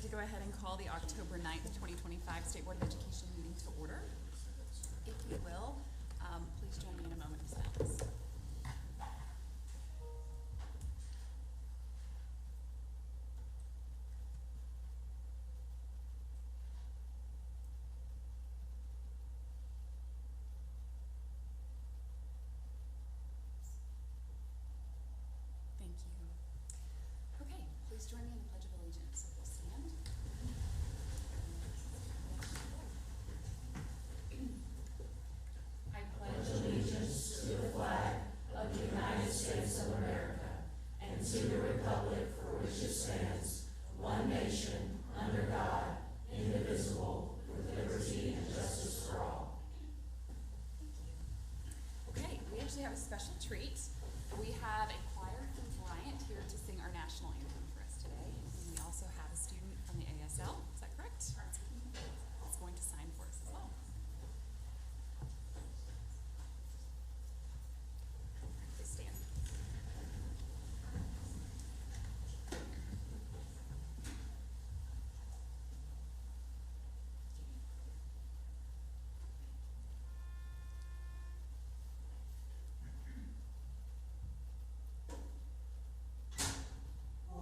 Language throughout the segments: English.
to go ahead and call the October 9th, 2025 State Board of Education meeting to order. If you will, please join me in a moment of silence. Thank you. Okay, please join me in the Pledge of Allegiance. We'll stand. I pledge allegiance to the flag of the United States of America and to the republic for which it stands, one nation, under God, indivisible, with liberty and justice for all. Okay, we actually have a special treat. We have a choir from Bryant here to sing our national anthem for us today. And we also have a student from the ASL. Is that correct? That's going to sign for us as well. Please stand.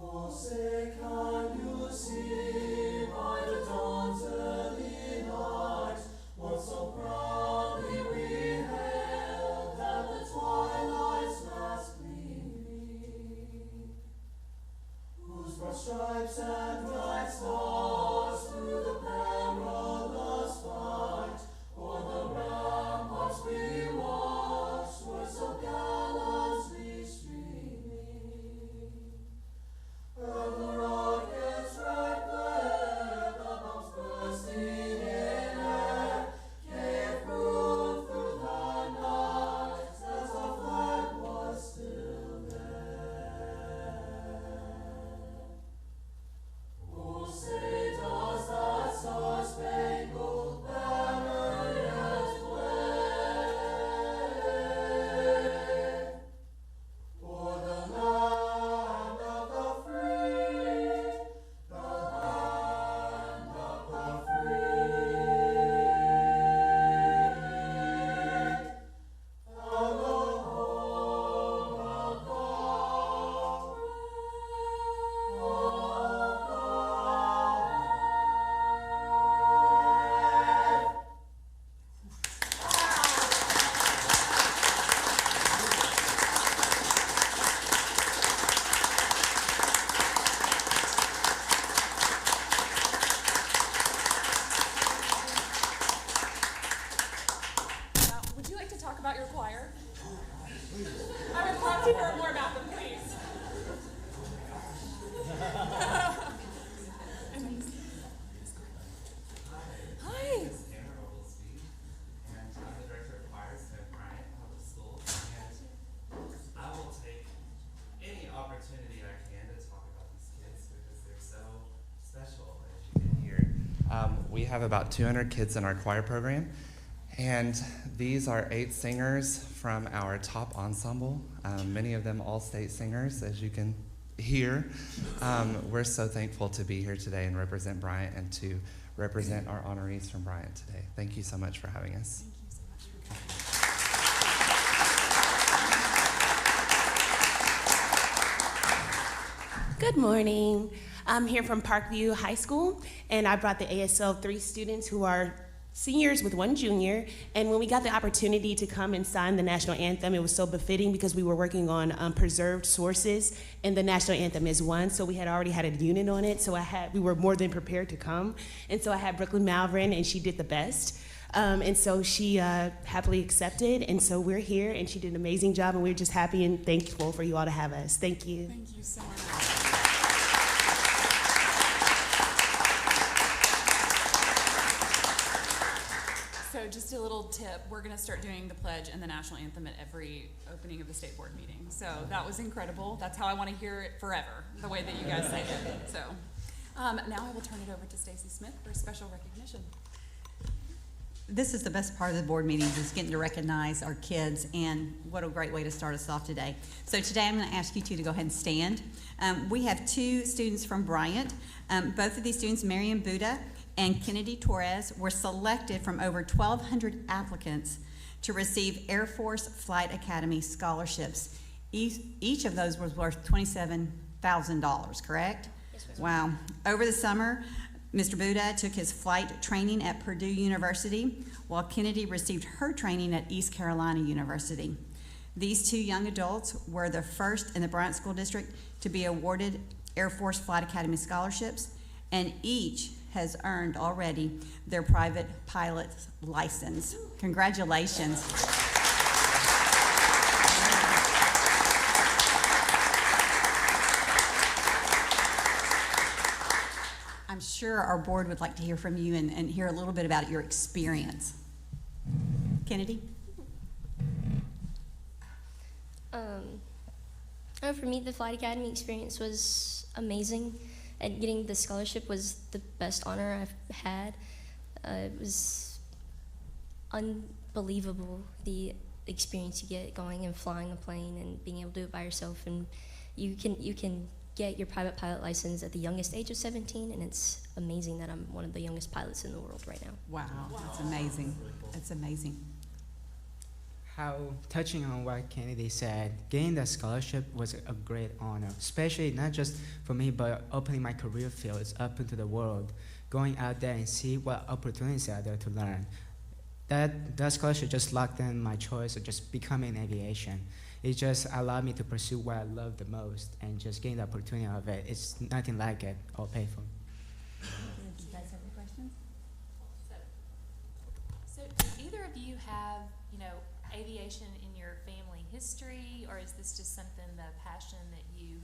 Oh, say, can you see by the dawn's early light what so proudly we hailed at the twilight's last gleaming, whose broad stripes and bright stars through the perilous fight o'er the ramparts we watched were so gallantly streaming. And the rocket's red glare, the bombs bursting in air, gave proof through the night that our flag was still there. Oh, say does that star-spangled banner yet wave for the land of the free, the land of the free, and the home of God, Now, would you like to talk about your choir? I would love to hear more about them, please. Hi. Tanner Oglesby, and I'm the director of choirs at Bryant Public Schools, and I will take any opportunity I can to talk about these kids because they're so special, as you can hear. We have about 200 kids in our choir program, and these are 8 singers from our top ensemble, many of them all-state singers, as you can hear. We're so thankful to be here today and represent Bryant and to represent our honorees from Bryant today. Thank you so much for having us. Thank you so much for coming. Good morning. I'm here from Parkview High School, and I brought the ASL 3 students who are seniors with 1 junior. And when we got the opportunity to come and sign the national anthem, it was so befitting because we were working on preserved sources, and the national anthem is one. So we had already had a unit on it, so we were more than prepared to come. And so I had Brooklyn Malvern, and she did the best. And so she happily accepted, and so we're here, and she did an amazing job, and we're just happy and thankful for you all to have us. Thank you. Thank you so much. So just a little tip, we're going to start doing the pledge and the national anthem at every opening of the state board meeting. So that was incredible. That's how I want to hear it forever, the way that you guys say it. So now I will turn it over to Stacy Smith for special recognition. This is the best part of the board meeting, is getting to recognize our kids, and what a great way to start us off today. So today I'm going to ask you two to go ahead and stand. We have two students from Bryant. Both of these students, Marion Buda and Kennedy Torres, were selected from over 1,200 applicants to receive Air Force Flight Academy scholarships. Each of those was worth $27,000, correct? Yes, ma'am. Wow. Over the summer, Mr. Buda took his flight training at Purdue University, while Kennedy received her training at East Carolina University. These two young adults were the first in the Bryant School District to be awarded Air Force Flight Academy scholarships, and each has earned already their private pilot's license. Congratulations. I'm sure our board would like to hear from you and hear a little bit about your experience. Kennedy? For me, the Flight Academy experience was amazing, and getting the scholarship was the best honor I've had. It was unbelievable, the experience you get going and flying a plane and being able to do it by yourself. And you can get your private pilot license at the youngest age of 17, and it's amazing that I'm one of the youngest pilots in the world right now. Wow, that's amazing. That's amazing. How touching on what Kennedy said, getting the scholarship was a great honor, especially not just for me, but opening my career fields up into the world, going out there and see what opportunities are there to learn. That scholarship just locked in my choice of just becoming aviation. It just allowed me to pursue what I love the most, and just getting the opportunity of it. It's nothing like it, all paid for. Do you guys have any questions? So do either of you have, aviation in your family history, or is this just something, the passion that you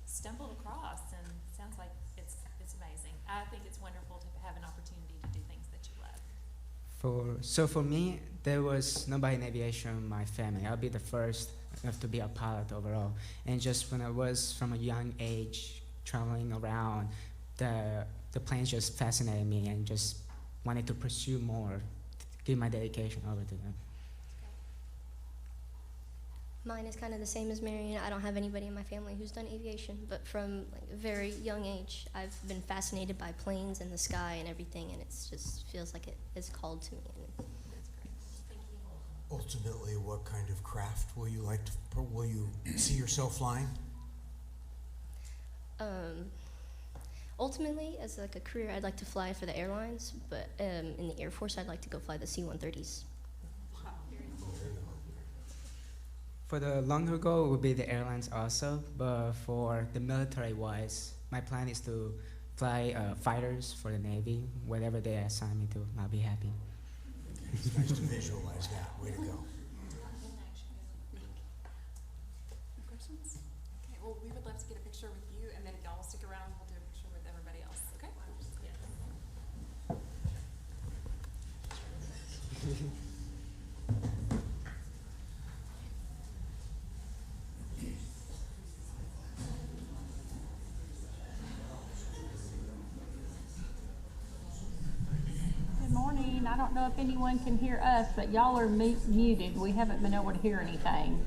stumbled across? And it sounds like it's amazing. I think it's wonderful to have an opportunity to do things that you love. For me, there was nobody in aviation in my family. I'll be the first to be a pilot overall. And just when I was from a young age traveling around, the planes just fascinated me, and just wanted to pursue more, give my dedication over to them. Mine is kind of the same as Marion. I don't have anybody in my family who's done aviation, but from a very young age, I've been fascinated by planes and the sky and everything, and it just feels like it is called to me. And That's great. Thank you. Ultimately, what kind of craft will you will you see yourself flying? Ultimately, as like a career, I'd like to fly for the airlines, but in the Air Force, I'd like to go fly the C-130s. For the longer goal, it would be the airlines also, but for the military-wise, my plan is to fly fighters for the Navy. Whatever they assign me to, I'll be happy. It's nice to visualize that. Way to go. Questions? Okay, well, we would love to get a picture with you, and then if y'all stick around, we'll do a picture with everybody else, okay? Good morning. I don't know if anyone can hear us, but y'all are muted. We haven't been able to hear anything.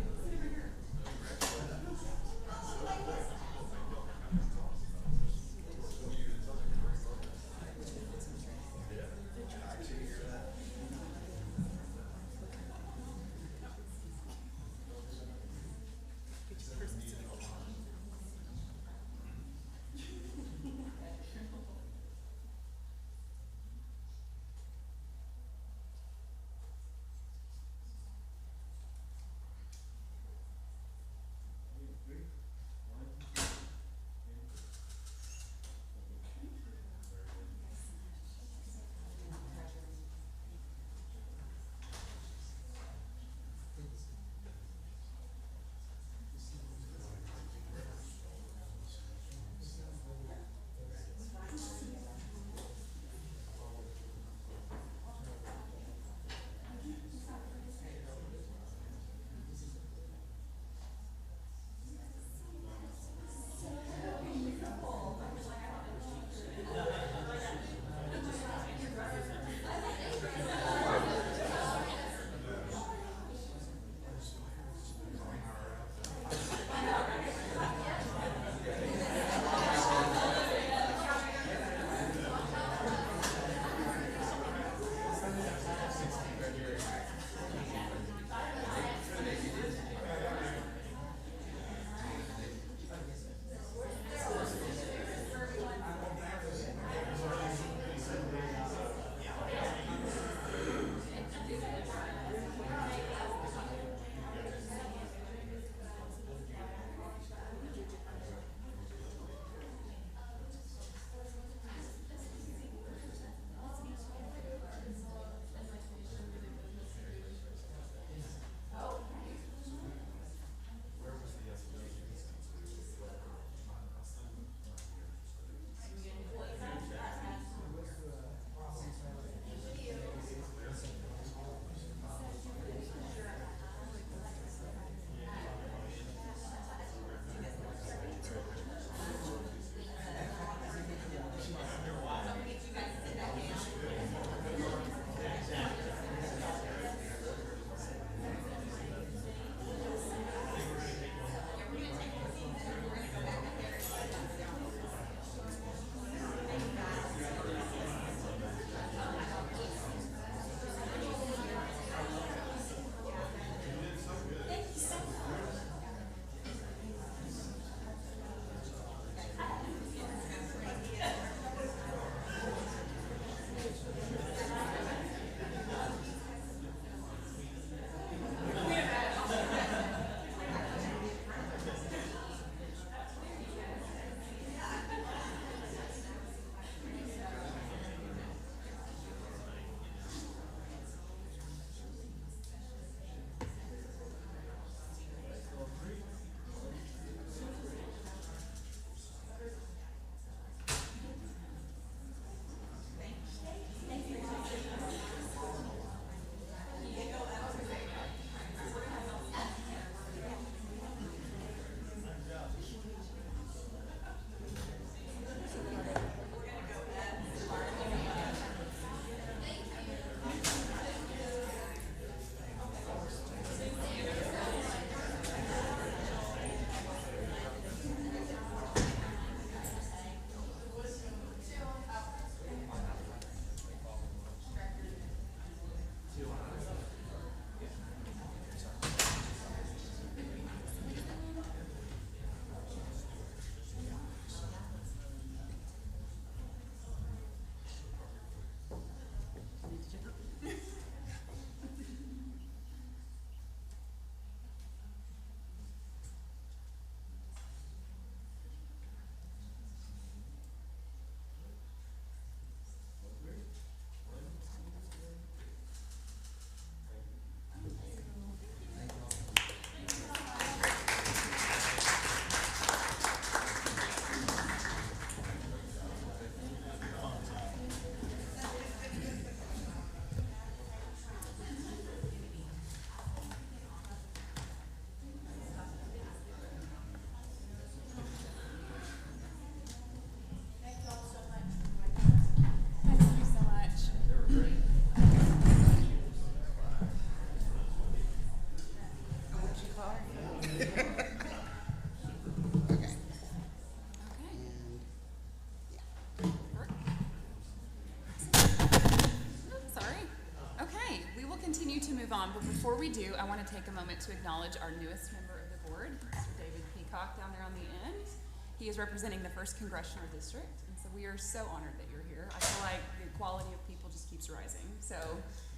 before we do, I want to take a moment to acknowledge our newest member of the board, Mr. David Peacock, down there on the end. He is representing the 1st Congressional District, and so we are so honored that you're here. I feel like the quality of people just keeps rising. So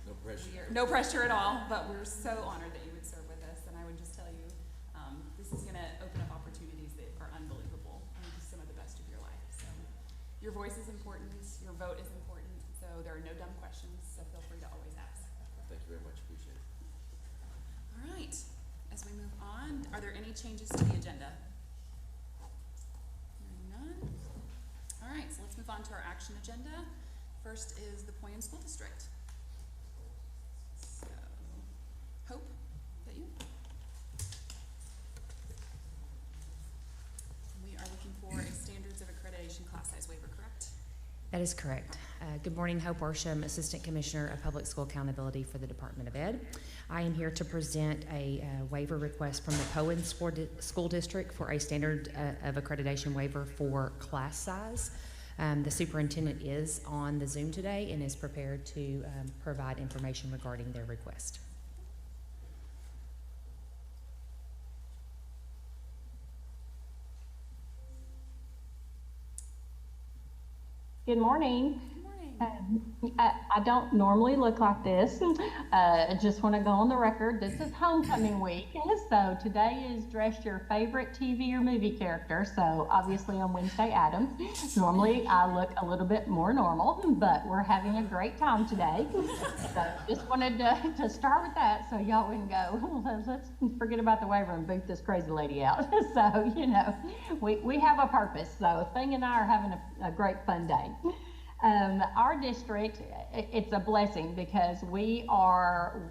No pressure. no pressure at all, but we're so honored that you would serve with us. And I would just tell you, this is going to open up opportunities that are unbelievable and just some of the best of your life. So your voice is important, your vote is important, so there are no dumb questions, so feel free to always ask. Thank you very much. Appreciate it. All right, as we move on, are there any changes to the agenda? Hearing none. All right, so let's move on to our action agenda. First is the Poyen School District. So, Hope, is that you? We are looking for a standards of accreditation class size waiver, correct? That is correct. Good morning, Hope Worsham, Assistant Commissioner of Public School Accountability for the Department of Ed. I am here to present a waiver request from the Poyen School District for a standard of accreditation waiver for class size. The superintendent is on the Zoom today and is prepared to provide information regarding their request. Good morning. Good morning. I don't normally look like this. I just want to go on the record. This is homecoming week. So today is dress your favorite TV or movie character. So obviously on Wednesday Addams. Normally I look a little bit more normal, but we're having a great time today. So just wanted to start with that so y'all wouldn't go, let's forget about the waiver and boot this crazy lady out. So, you know, we have a purpose. So Thing and I are having a great fun day. Our district, it's a blessing because we are,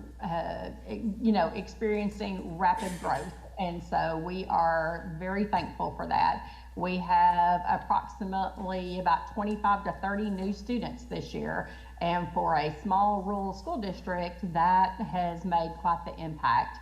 experiencing rapid growth. And so we are very thankful for that. We have approximately about 25 to 30 new students this year. And for a small rural school district, that has made quite the impact.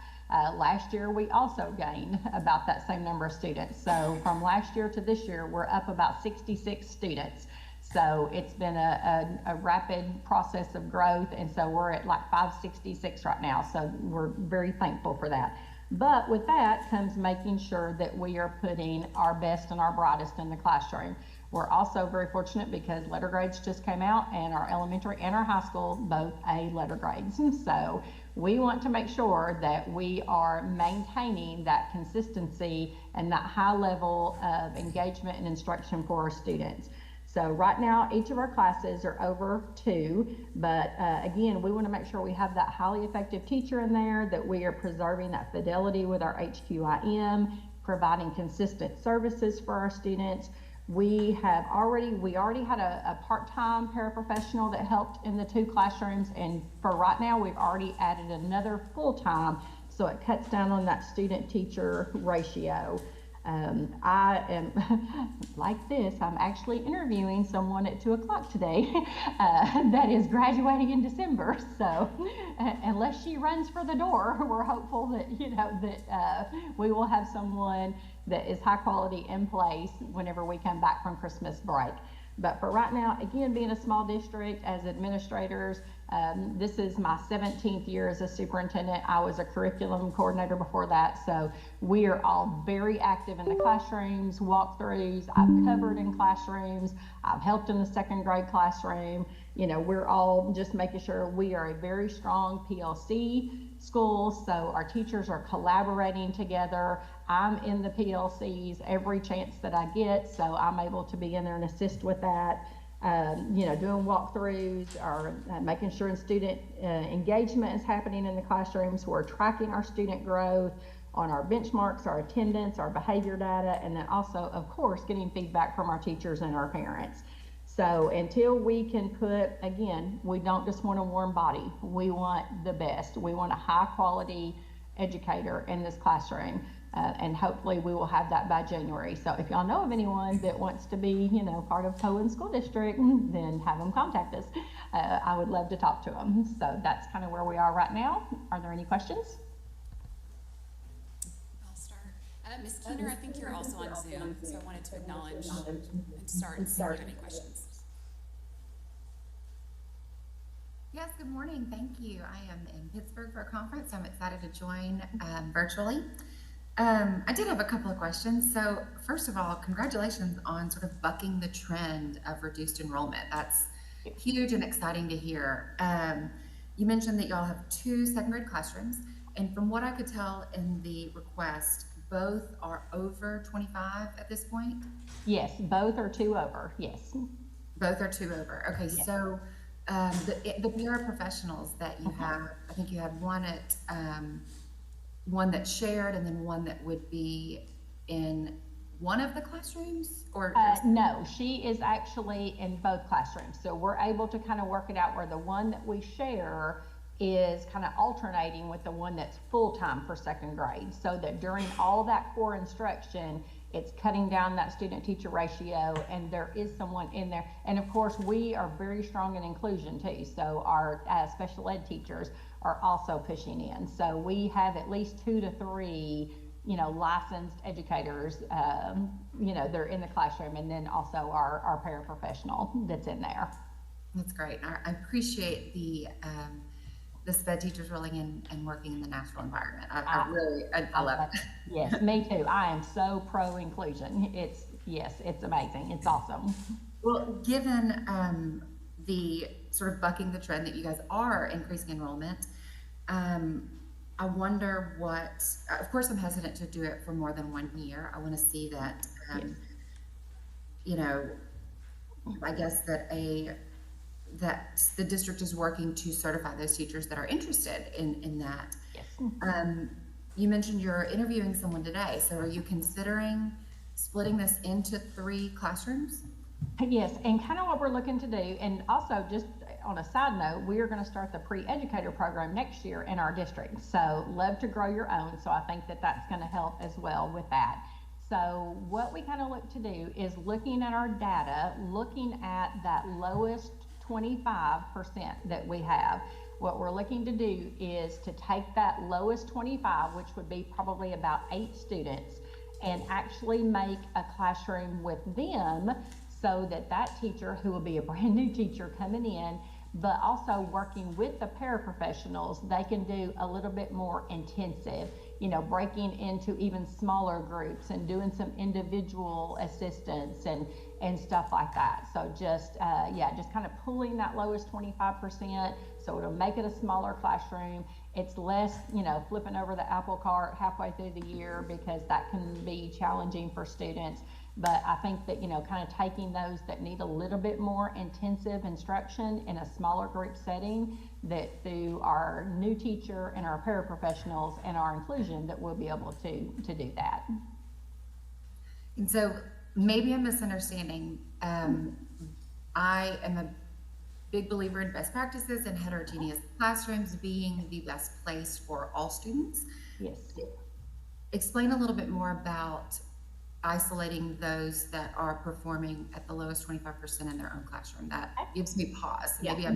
Last year, we also gained about that same number of students. So from last year to this year, we're up about 66 students. So it's been a rapid process of growth, and so we're at like 566 right now, so we're very thankful for that. But with that comes making sure that we are putting our best and our brightest in the classroom. We're also very fortunate because letter grades just came out, and our elementary and our high school both A letter grades. So we want to make sure that we are maintaining that consistency and that high level of engagement and instruction for our students. So right now, each of our classes are over 2, but again, we want to make sure we have that highly effective teacher in there, that we are preserving that fidelity with our HQIM, providing consistent services for our students. We already had a part-time paraprofessional that helped in the 2 classrooms, and for right now, we've already added another full-time, so it cuts down on that student-teacher ratio. I am like this. I'm actually interviewing someone at 2 o'clock today that is graduating in December. So unless she runs for the door, we're hopeful that we will have someone that is high quality in place whenever we come back from Christmas break. But for right now, again, being a small district as administrators, this is my 17th year as a superintendent. I was a curriculum coordinator before that. So we are all very active in the classrooms, walkthroughs. I've covered in classrooms. I've helped in the 2nd grade classroom. You know, we're all just making sure we are a very strong PLC school. So our teachers are collaborating together. I'm in the PLCs every chance that I get. So I'm able to be in there and assist with that. Doing walkthroughs or making sure student engagement is happening in the classrooms. We're tracking our student growth on our benchmarks, our attendance, our behavior data, and then also, of course, getting feedback from our teachers and our parents. So until we can we don't just want a warm body. We want the best. We want a high quality educator in this classroom. And hopefully we will have that by January. So if y'all know of anyone that wants to be, part of Poyen School District, then have them contact us. I would love to talk to them. So that's kind of where we are right now. Are there any questions? I'll start. Ms. Keener, I think you're also on Zoom, so I wanted to acknowledge and start and see if you have any questions. Yes, good morning. Thank you. I am in Pittsburgh for a conference. I'm excited to join virtually. I did have a couple of questions. So first of all, congratulations on sort of bucking the trend of reduced enrollment. That's huge and exciting to hear. You mentioned that y'all have 2 second grade classrooms, and from what I could tell in the request, both are over 25 at this point? Yes, both are 2 over, yes. Both are 2 over. Okay, Yes. so the paraprofessionals that you have, I think you had one at one that's shared and then one that would be in one of the classrooms, or No, she is actually in both classrooms. So we're able to kind of work it out where the one that we share is kind of alternating with the one that's full-time for second grade, so that during all that core instruction, it's cutting down that student-teacher ratio, and there is someone in there. And of course, we are very strong in inclusion too, so our special ed teachers are also pushing in. So we have at least 2 to 3, licensed educators, they're in the classroom, and then also our paraprofessional that's in there. That's great. I appreciate the SPED teachers rolling in and working in the natural environment. I love it. Yes, me too. I am so pro inclusion. It's amazing. It's awesome. Well, given the sort of bucking the trend that you guys are increasing enrollment, I wonder what, of course I'm hesitant to do it for more than 1 year. I want to see that, I guess that the district is working to certify those teachers that are interested in that. Yes. You mentioned you're interviewing someone today, so are you considering splitting this into 3 classrooms? Yes, and kind of what we're looking to do, and also just on a side note, we are going to start the pre-educator program next year in our district. So love to grow your own. So I think that that's going to help as well with that. So what we kind of look to do is looking at our data, looking at that lowest 25% that we have. What we're looking to do is to take that lowest 25, which would be probably about 8 students, and actually make a classroom with them, so that that teacher, who will be a brand new teacher coming in, but also working with the paraprofessionals, they can do a little bit more intensive, breaking into even smaller groups and doing some individual assistance and stuff like that. So just kind of pulling that lowest 25%, so it'll make it a smaller classroom. It's less, flipping over the apple cart halfway through the year, because that can be challenging for students. But I think that, kind of taking those that need a little bit more intensive instruction in a smaller group setting, that through our new teacher and our paraprofessionals and our inclusion, that we'll be able to do that. And so maybe I'm misunderstanding. I am a big believer in best practices and heterogeneous classrooms being the best place for all students. Yes. Explain a little bit more about isolating those that are performing at the lowest 25% in their own classroom. That gives me pause. Maybe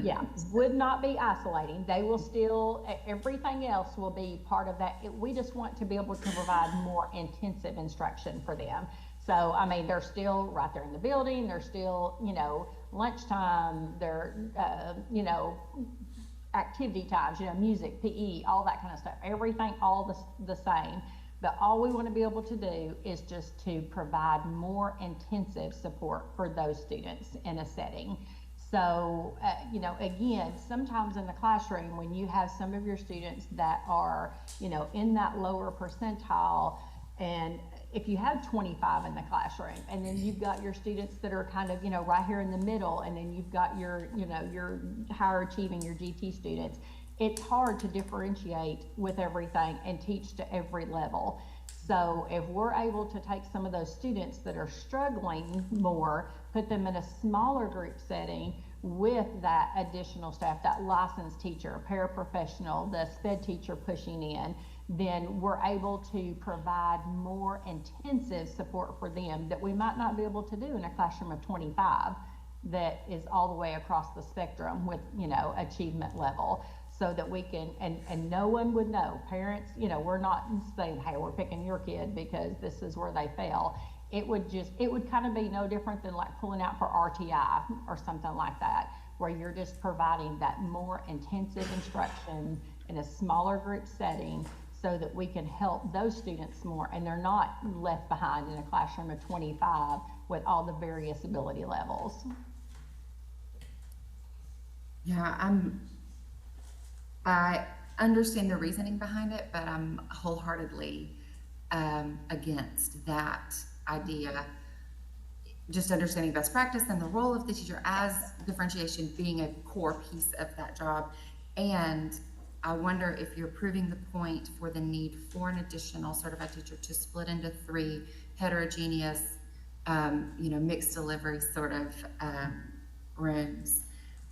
would not be isolating. They will still, everything else will be part of that. We just want to be able to provide more intensive instruction for them. So, I mean, they're still right there in the building. They're still, lunchtime. They're, activity times, music, PE, all that kind of stuff. Everything, all the same. But all we want to be able to do is just to provide more intensive support for those students in a setting. So, again, sometimes in the classroom, when you have some of your students that are, in that lower percentile, and if you have 25 in the classroom, and then you've got your students that are kind of, right here in the middle, and then you've got your, your higher achieving, your GT students, it's hard to differentiate with everything and teach to every level. So if we're able to take some of those students that are struggling more, put them in a smaller group setting with that additional staff, that licensed teacher, paraprofessional, the SPED teacher pushing in, then we're able to provide more intensive support for them that we might not be able to do in a classroom of 25 that is all the way across the spectrum with, achievement level. So that we can, and no one would know. Parents, we're not saying, hey, we're picking your kid because this is where they fail. it would kind of be no different than like pulling out for RTI or something like that, where you're just providing that more intensive instruction in a smaller group setting so that we can help those students more and they're not left behind in a classroom of 25 with all the various ability levels. Yeah, I understand the reasoning behind it, but I'm wholeheartedly against that idea. Just understanding best practice and the role of the teacher as differentiation being a core piece of that job. And I wonder if you're proving the point for the need for an additional certified teacher to split into 3 heterogeneous, mixed delivery sort of rooms.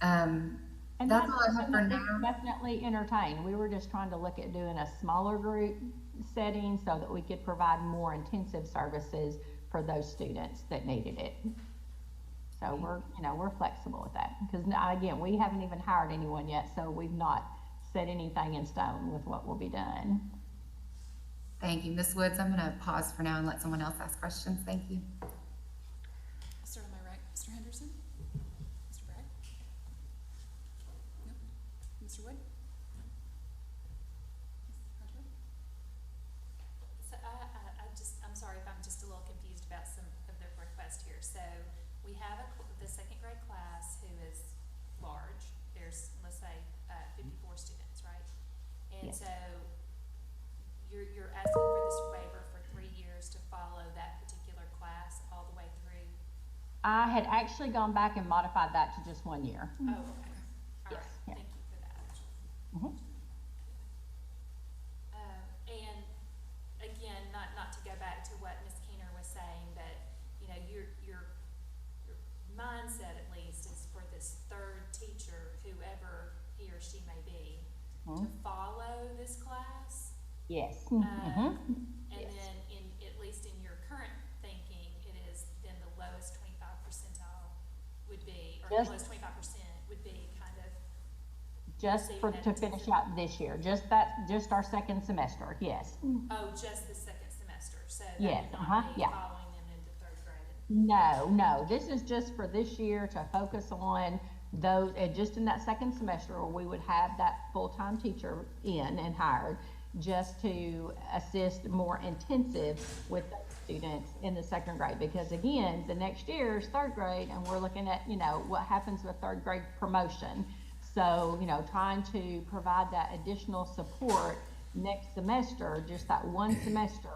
And that's all I have for now. Definitely entertained. We were just trying to look at doing a smaller group setting so that we could provide more intensive services for those students that needed it. So we're flexible with that, because again, we haven't even hired anyone yet, so we've not set anything in stone with what will be done. Thank you. Ms. Woods, I'm going to pause for now and let someone else ask questions. Thank you. I'll start on my right. Mr. Henderson? Mr. Bragg? Nope. Mr. Wood? So I'm sorry if I'm just a little confused about some of the request here. So we have the second grade class who is large. There's, let's say, 54 students, right? And Yes. so you're asking for this waiver for 3 years to follow that particular class all the way through? I had actually gone back and modified that to just 1 year. Oh, okay. All Yes, right. yeah. Thank you for that. Mhm. And again, not to go back to what Ms. Keener was saying, but your mindset at least is for this third teacher, whoever he or she may be, to follow this class. Yes. And Yes. then at least in your current thinking, it is then the lowest 25 percentile would be, or the lowest 25% would be kind of Just to finish out this year, just our second semester, yes. Oh, just the second semester, so that Yes, would not be yeah. following them into third grade. No, this is just for this year to focus on those, and just in that second semester, where we would have that full-time teacher in and hired, just to assist more intensive with students in the second grade. Because again, the next year is third grade, and we're looking at, what happens with third grade promotion. So, trying to provide that additional support next semester, just that one semester,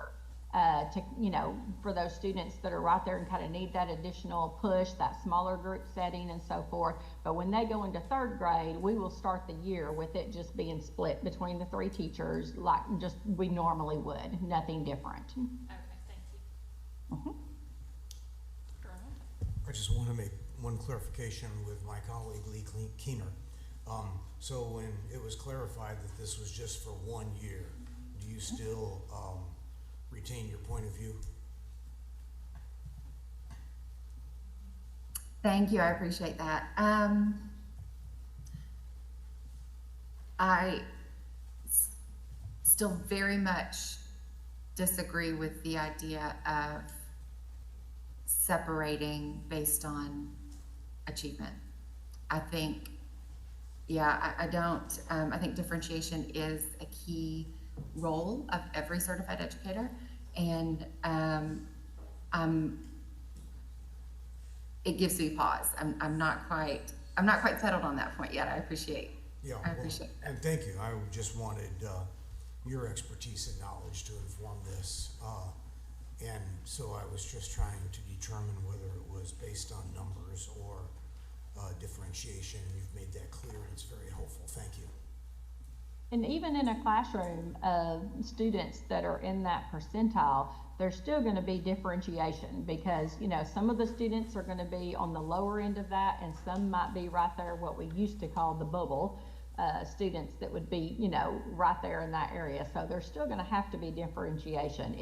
for those students that are right there and kind of need that additional push, that smaller group setting and so forth. But when they go into third grade, we will start the year with it just being split between the 3 teachers like just we normally would, nothing different. Okay, thank you. I just want to make one clarification with my colleague Lee Keener. So when it was clarified that this was just for 1 year, do you still retain your point of view? Thank you. I appreciate that. I still very much disagree with the idea of separating based on achievement. I think, I don't, I think differentiation is a key role of every certified educator, and it gives me pause. I'm not quite settled on that point yet. I appreciate. And thank you. I just wanted your expertise and knowledge to inform this, and so I was just trying to determine whether it was based on numbers or differentiation. You've made that clear, and it's very helpful. Thank you. And even in a classroom of students that are in that percentile, there's still going to be differentiation, because some of the students are going to be on the lower end of that, and some might be right there, what we used to call the bubble students that would be right there in that area. So there's still going to have to be differentiation.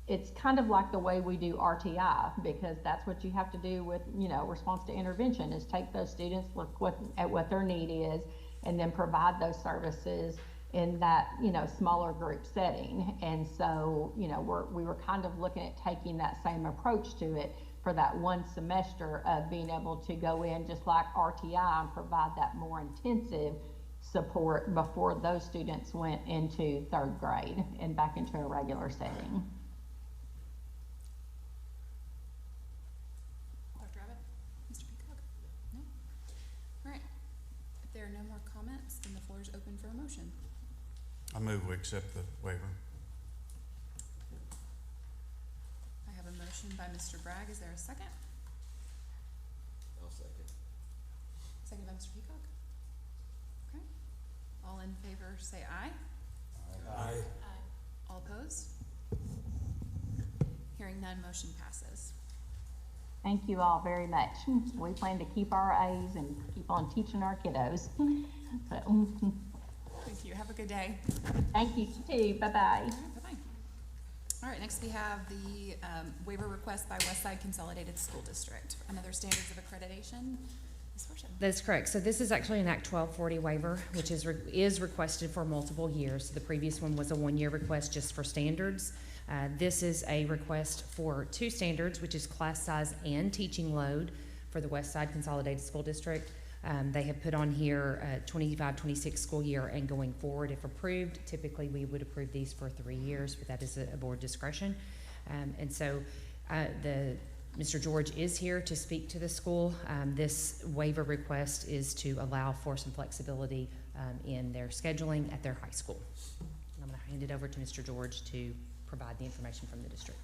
It's kind of like the way we do RTI, because that's what you have to do with response to intervention, is take those students, look at what their need is, and then provide those services in that, smaller group setting. And so, we were kind of looking at taking that same approach to it for that one semester of being able to go in just like RTI and provide that more intensive support before those students went into 3rd grade and back into a regular setting. Dr. Abbott? Mr. Peacock? No? All right. If there are no more comments, then the floor is open for a motion. I move we accept the waiver. I have a motion by Mr. Bragg. Is there a second? I'll second. Second by Mr. Peacock. Okay. All in favor say aye. Aye. All opposed? Hearing none, motion passes. Thank you all very much. We plan to keep our A's and keep on teaching our kiddos. So, Thank you. Have a good day. thank you too. Bye-bye. All right, bye-bye. All right, next we have the waiver request by Westside Consolidated School District. Another standards of accreditation. Ms. Horsham. That's correct. So this is actually an Act 1240 waiver, which is requested for multiple years. The previous one was a 1-year request just for standards. This is a request for 2 standards, which is class size and teaching load for the Westside Consolidated School District. They have put on here 25-26 school year and going forward if approved. Typically we would approve these for 3 years, but that is a board discretion. And so Mr. George is here to speak to the school. This waiver request is to allow for some flexibility in their scheduling at their high school. And I'm going to hand it over to Mr. George to provide the information from the district.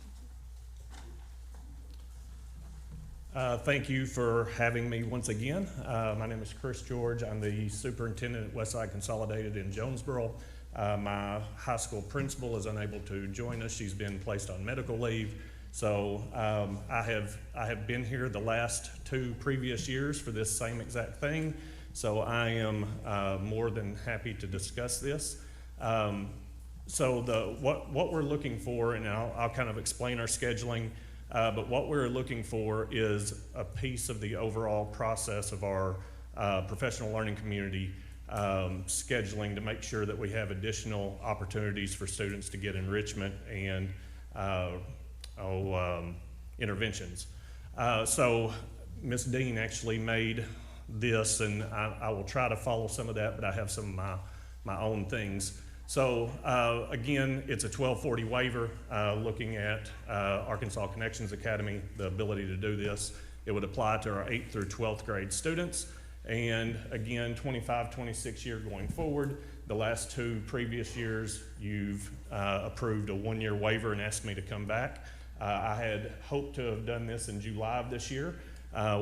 Thank you for having me once again. My name is Chris George. I'm the superintendent at Westside Consolidated in Jonesboro. My high school principal is unable to join us. She's been placed on medical leave. So I have been here the last 2 previous years for this same exact thing. So I am more than happy to discuss this. So what we're looking for, and I'll kind of explain our scheduling. But what we're looking for is a piece of the overall process of our professional learning community scheduling to make sure that we have additional opportunities for students to get enrichment and interventions. So Ms. Dean actually made this, and I will try to follow some of that, but I have some of my own things. So again, it's a 1240 waiver looking at Arkansas Connections Academy, the ability to do this. It would apply to our 8th through 12th grade students. And again, 25-26 year going forward. The last 2 previous years, you've approved a 1-year waiver and asked me to come back. I had hoped to have done this in July of this year.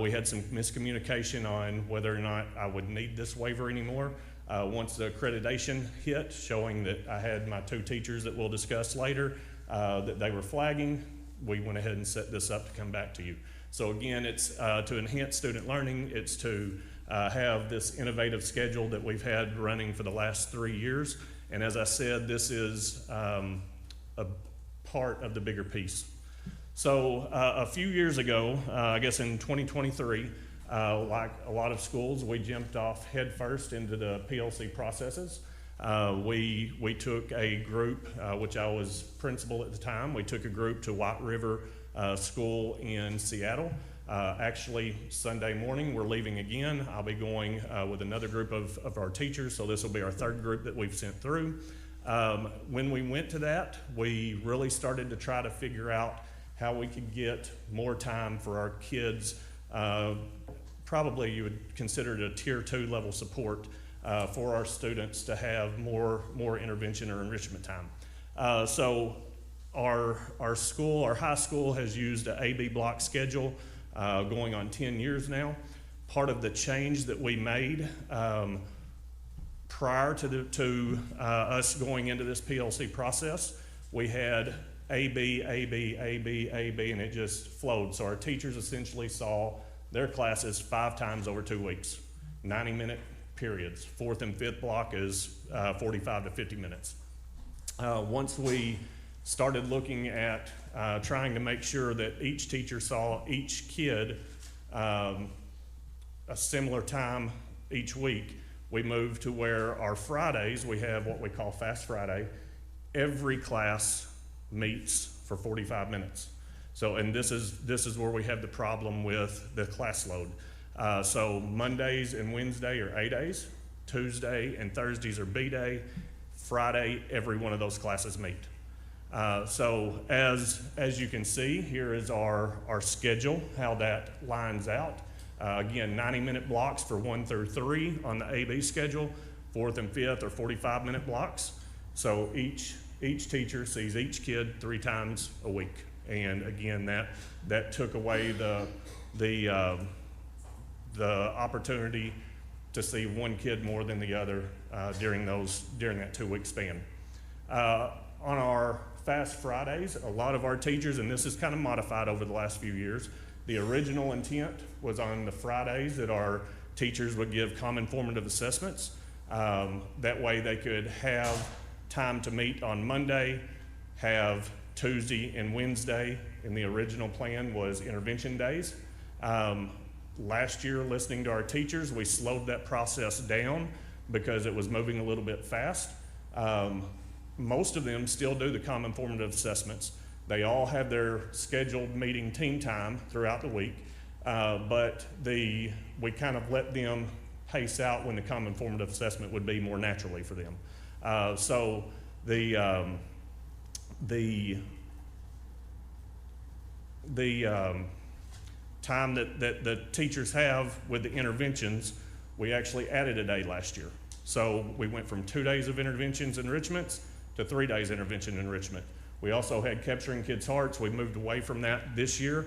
We had some miscommunication on whether or not I would need this waiver anymore. Once the accreditation hit, showing that I had my 2 teachers that we'll discuss later, that they were flagging, we went ahead and set this up to come back to you. So again, it's to enhance student learning. It's to have this innovative schedule that we've had running for the last 3 years. And as I said, this is a part of the bigger piece. So a few years ago, I guess in 2023, like a lot of schools, we jumped off headfirst into the PLC processes. We took a group, which I was principal at the time, we took a group to White River School in Seattle. Actually, Sunday morning, we're leaving again. I'll be going with another group of our teachers, so this will be our 3rd group that we've sent through. When we went to that, we really started to try to figure out how we could get more time for our kids. Probably you would consider it a tier 2 level support for our students to have more intervention or enrichment time. So our high school has used an AB block schedule going on 10 years now. Part of the change that we made prior to us going into this PLC process, we had AB, AB, AB, AB, and it just flowed. So our teachers essentially saw their classes 5 times over 2 weeks, 90-minute periods. 4th and 5th block is 45 to 50 minutes. Once we started looking at trying to make sure that each teacher saw each kid a similar time each week, we moved to where our Fridays, we have what we call Fast Friday. Every class meets for 45 minutes. So, and this is where we have the problem with the class load. So Mondays and Wednesday are A days, Tuesday and Thursdays are B day, Friday, every one of those classes meet. So as you can see, here is our schedule, how that lines out. Again, 90-minute blocks for 1 through 3 on the AB schedule. 4th and 5th are 45-minute blocks. So each teacher sees each kid 3 times a week. And again, that took away the opportunity to see one kid more than the other during that 2-week span. On our Fast Fridays, a lot of our teachers, and this is kind of modified over the last few years, the original intent was on the Fridays that our teachers would give common formative assessments. That way they could have time to meet on Monday, have Tuesday and Wednesday, and the original plan was intervention days. Last year, listening to our teachers, we slowed that process down because it was moving a little bit fast. Most of them still do the common formative assessments. They all have their scheduled meeting team time throughout the week, but we kind of let them pace out when the common formative assessment would be more naturally for them. So the time that the teachers have with the interventions, we actually added a day last year. So we went from 2 days of interventions enrichments to 3 days intervention enrichment. We also had Capturing Kids' Hearts. We moved away from that this year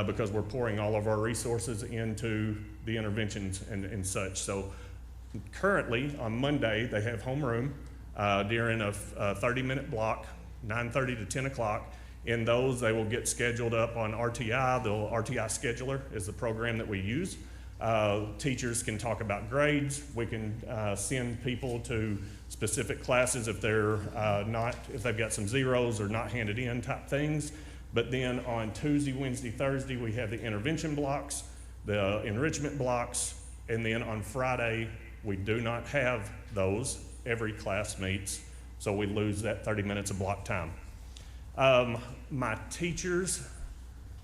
because we're pouring all of our resources into the interventions and such. So currently on Monday, they have homeroom during a 30-minute block, 9:30 to 10 o'clock. In those, they will get scheduled up on RTI. The RTI Scheduler is the program that we use. Teachers can talk about grades. We can send people to specific classes if if they've got some zeros or not handed in type things. But then on Tuesday, Wednesday, Thursday, we have the intervention blocks, the enrichment blocks, and then on Friday, we do not have those. Every class meets, so we lose that 30 minutes of block time. My teachers,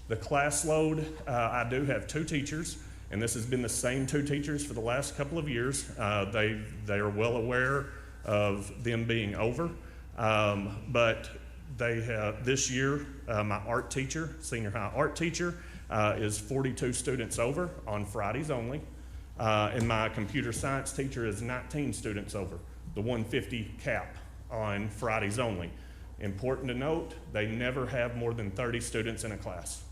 the class load, I do have 2 teachers, and this has been the same 2 teachers for the last couple of years. They are well aware of them being over, but they have this year, my art teacher, senior high art teacher, is 42 students over on Fridays only, and my computer science teacher is 19 students over, the 150 cap on Fridays only. Important to note, they never have more than 30 students in a class.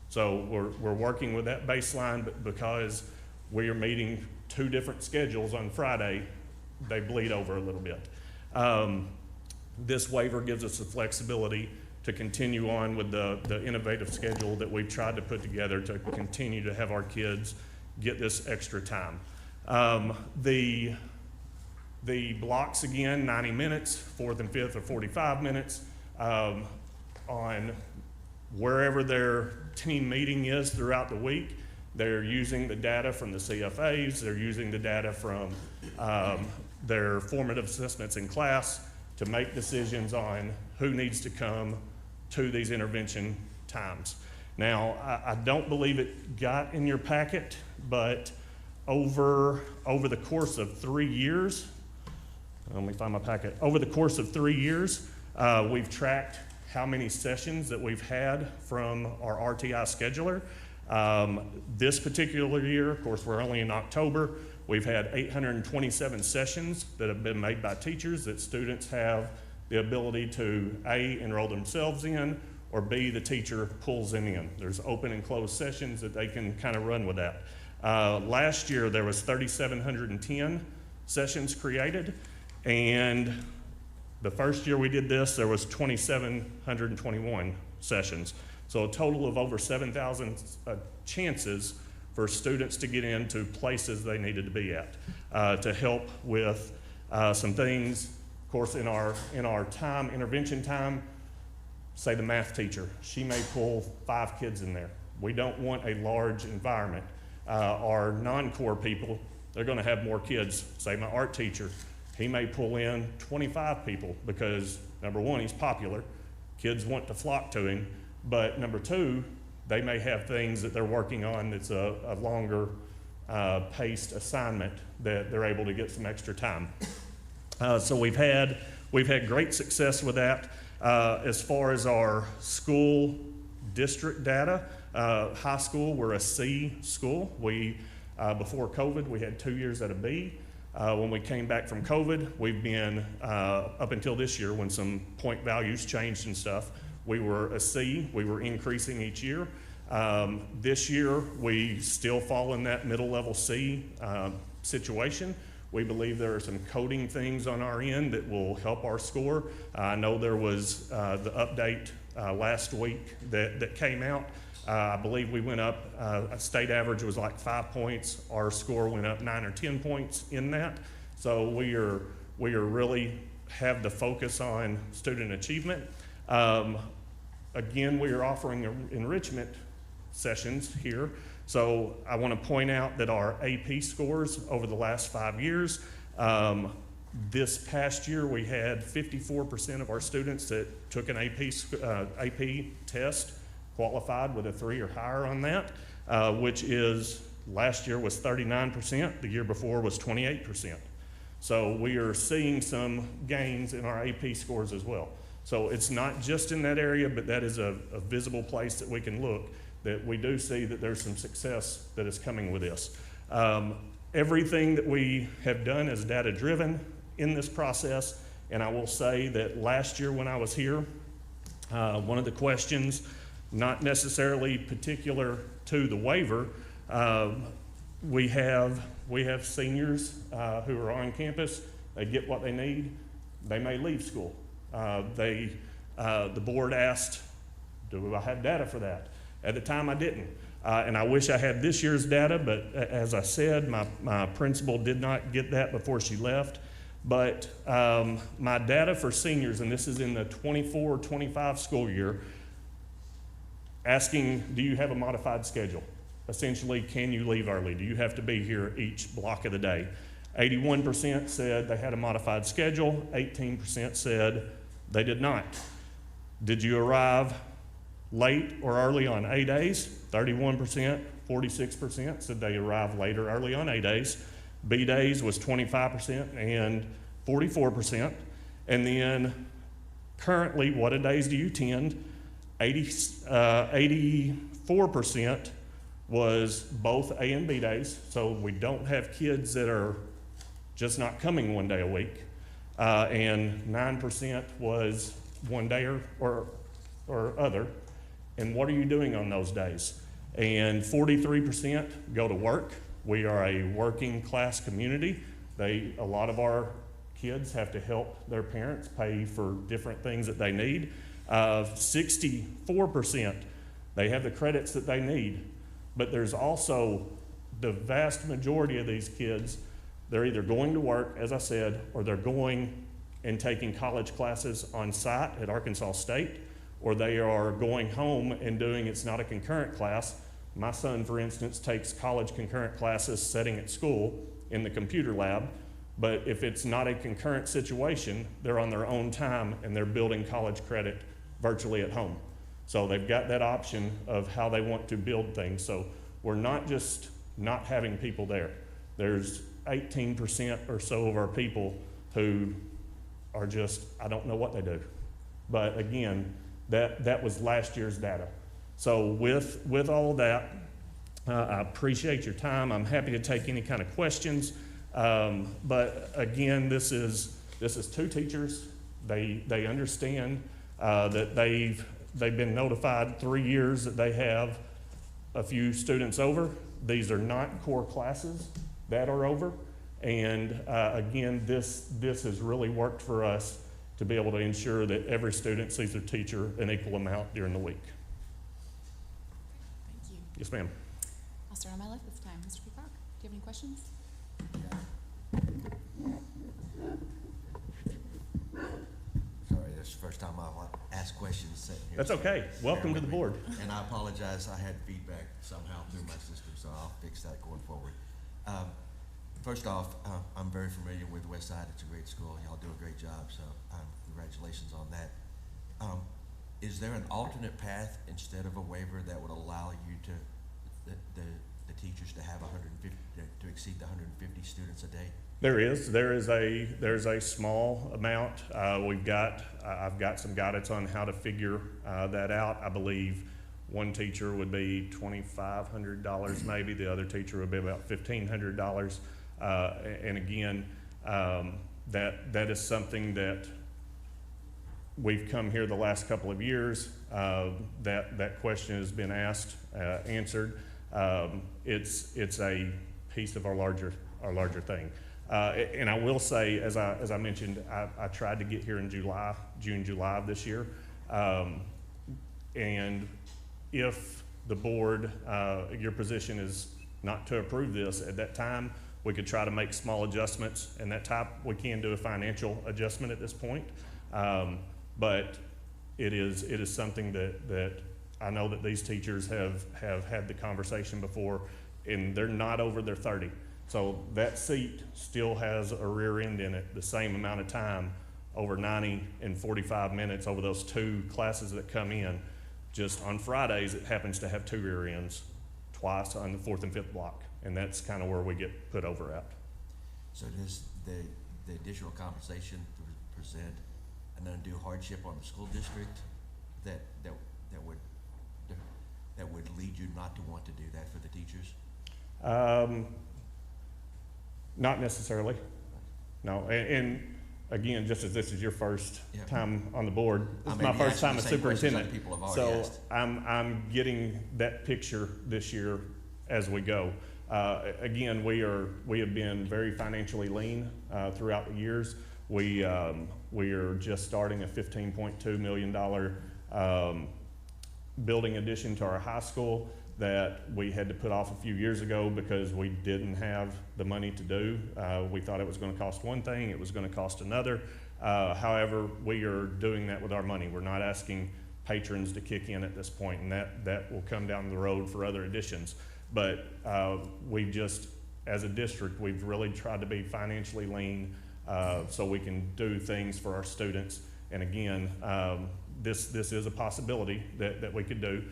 So we're working with that baseline, but because we are meeting 2 different schedules on Friday, they bleed over a little bit. This waiver gives us the flexibility to continue on with the innovative schedule that we've tried to put together to continue to have our kids get this extra time. The blocks, again, 90 minutes, 4th and 5th are 45 minutes. On wherever their team meeting is throughout the week, they're using the data from the CFAs, they're using the data from their formative assessments in class to make decisions on who needs to come to these intervention times. Now, I don't believe it got in your packet, but over the course of 3 years, let me find my packet. Over the course of 3 years, we've tracked how many sessions that we've had from our RTI scheduler. This particular year, of course, we're only in October, we've had 827 sessions that have been made by teachers that students have the ability to A, enroll themselves in, or B, the teacher pulls them in. There's open and closed sessions that they can kind of run with that. Last year, there was 3,710 sessions created. And the first year we did this, there was 2,721 sessions. So a total of over 7,000 chances for students to get into places they needed to be at to help with some things. Of course, in our time, intervention time, say the math teacher, she may pull 5 kids in there. We don't want a large environment. Our non-core people they're gonna have more kids. Say my art teacher, he may pull in 25 people because, number one, he's popular. Kids want to flock to him. But number two, they may have things that they're working on that's a longer paced assignment that they're able to get some extra time. So we've had great success with that. As far as our school district data, high school, we're a C school. Before COVID, we had 2 years at a B. When we came back from COVID, we've been, up until this year when some point values changed and stuff, we were a C. We were increasing each year. This year, we still fall in that middle level C situation. We believe there are some coding things on our end that will help our score. I know there was the update last week that came out. I believe we went up, a state average was like 5 points. Our score went up 9 or 10 points in that. So we are really have the focus on student achievement. Again, we are offering enrichment sessions here. So I want to point out that our AP scores over the last 5 years, this past year we had 54% of our students that took an AP test qualified with a 3 or higher on that, which is, last year was 39%, the year before was 28%. So we are seeing some gains in our AP scores as well. So it's not just in that area, but that is a visible place that we can look, that we do see that there's some success that is coming with this. Everything that we have done is data driven in this process, and I will say that last year when I was here, one of the questions, not necessarily particular to the waiver, we have seniors who are on campus, they get what they need, they may leave school. The board asked, do I have data for that? At the time I didn't. And I wish I had this year's data, but as I said, my principal did not get that before she left. But my data for seniors, and this is in the 24-25 school year, asking, do you have a modified schedule? Essentially, can you leave early? Do you have to be here each block of the day? 81% said they had a modified schedule. 18% said they did not. Did you arrive late or early on A days? 31%, 46% said they arrived late or early on A days. B days was 25% and 44%. And then currently, what a days do you attend? 84% was both A and B days. So we don't have kids that are just not coming one day a week. And 9% was one day or other. And what are you doing on those days? And 43% go to work. We are a working class community. A lot of our kids have to help their parents pay for different things that they need. 64%, they have the credits that they need. But there's also the vast majority of these kids, they're either going to work, as I said, or they're going and taking college classes on site at Arkansas State, or they are going home and doing, it's not a concurrent class. My son, for instance, takes college concurrent classes sitting at school in the computer lab, but if it's not a concurrent situation, they're on their own time and they're building college credit virtually at home. So they've got that option of how they want to build things. So we're not just not having people there. There's 18% or so of our people who are just, I don't know what they do. But again, that was last year's data. So with all of that, I appreciate your time. I'm happy to take any kind of questions. But again, this is two teachers. They understand that they've been notified 3 years that they have a few students over. These are not core classes that are over. And again, this has really worked for us to be able to ensure that every student sees their teacher an equal amount during the week. Thank you. Yes, ma'am. I'll start on my left this time. Mr. Peacock, do you have any questions? Sorry, this is the first time I've asked questions sitting here. That's okay. Welcome to the board. And I apologize, I had feedback somehow through my system, so I'll fix that going forward. First off, I'm very familiar with Westside. It's a great school. Y'all do a great job, so congratulations on that. Is there an alternate path instead of a waiver that would allow you to, the teachers to have 150, to exceed the 150 students a day? There's a small amount. I've got some guidance on how to figure that out. I believe one teacher would be $2,500 maybe. The other teacher would be about $1,500. And again, that is something that we've come here the last couple of years. That question has been asked, answered. It's a piece of our larger thing. And I will say, as I mentioned, I tried to get here in June, July of this year. And if the board, your position is not to approve this at that time, we could try to make small adjustments and that type. We can do a financial adjustment at this point. But it is something that I know that these teachers have had the conversation before, and they're not over their 30. So that seat still has a rear end in it, the same amount of time, over 90 and 45 minutes over those two classes that come in. Just on Fridays, it happens to have two rear ends, twice on the 4th and 5th block, and that's kind of where we get put over at. So does the additional compensation present an undue hardship on the school district that would lead you not to want to do that for the teachers? Not necessarily, no. And again, just as this is your first time on the board, this is my first time as superintendent. So I'm getting that picture this year as we go. Again, we have been very financially lean throughout the years. We are just starting a $15.2 million building addition to our high school that we had to put off a few years ago because we didn't have the money to do. We thought it was going to cost one thing, it was going to cost another. However, we are doing that with our money. We're not asking patrons to kick in at this point, and that will come down the road for other additions. But we just, as a district, we've really tried to be financially lean so we can do things for our students. And again, this is a possibility that we could do.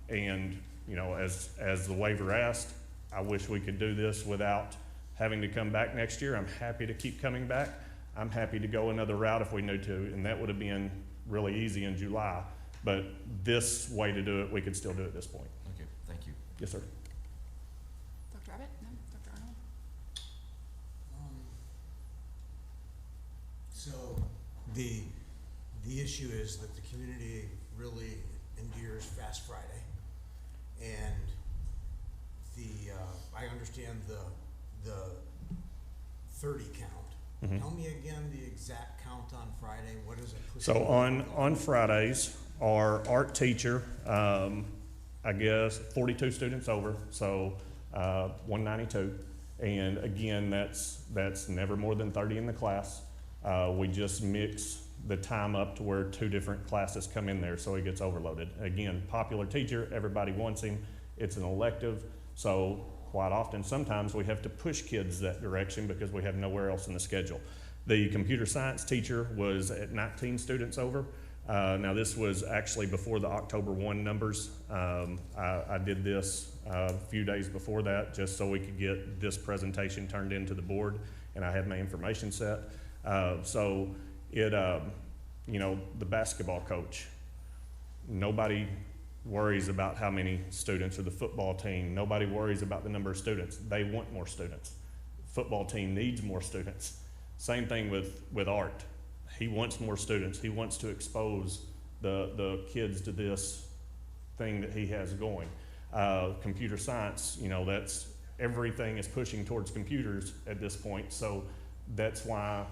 And you know, as the waiver asked, I wish we could do this without having to come back next year. I'm happy to keep coming back. I'm happy to go another route if we need to, and that would have been really easy in July. But this way to do it, we could still do at this point. Okay, thank you. Yes, sir. Dr. Abbott? No? Dr. Arnold? So the issue is that the community really endears Fast Friday, and I understand the 30 count. Mm-hmm. Tell me again the exact count on Friday. What is it? So on Fridays, our art teacher, I guess 42 students over, so 192, and again that's never more than 30 in the class. We just mix the time up to where two different classes come in there, so he gets overloaded. Again, popular teacher, everybody wants him. It's an elective, so quite often, sometimes we have to push kids that direction because we have nowhere else in the schedule. The computer science teacher was at 19 students over. Now this was actually before the October 1 numbers. I did this a few days before that just so we could get this presentation turned into the board, and I had my information set. So it, you know, the basketball coach, nobody worries about how many students, or the football team, nobody worries about the number of students. They want more students. Football team needs more students. Same thing with art. He wants more students. He wants to expose the kids to this thing that he has going. Computer science, you know, that's, everything is pushing towards computers at this point. So that's why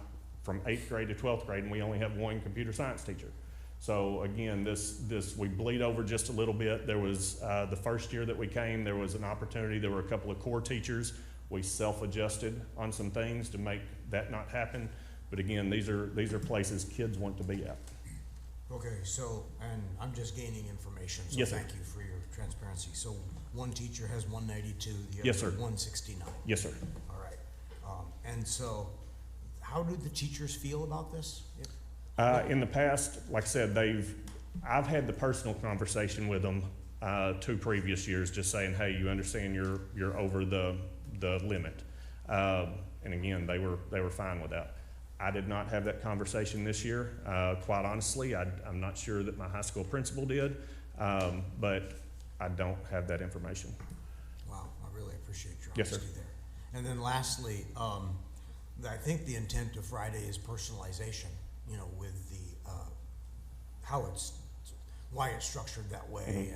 from 8th grade to 12th grade, and we only have one computer science teacher. So again, this we bleed over just a little bit. There was the first year that we came, there was an opportunity. There were a couple of core teachers. We self-adjusted on some things to make that not happen. But again, these are places kids want to be at. Okay, so, and I'm just gaining information, so Yes, sir. thank you for your transparency. So one teacher has 192, the Yes, other sir. 169. Yes, sir. All right. And so, how do the teachers feel about this? In the past, like I said, I've had the personal conversation with them 2 previous years, just saying, hey, you understand you're over the limit. And again, they were fine with that. I did not have that conversation this year. Quite honestly, I'm not sure that my high school principal did, but I don't have that information. Wow, I really appreciate your Yes, honesty sir. there. And then lastly, I think the intent of Friday is personalization, you know, with the, why it's structured that way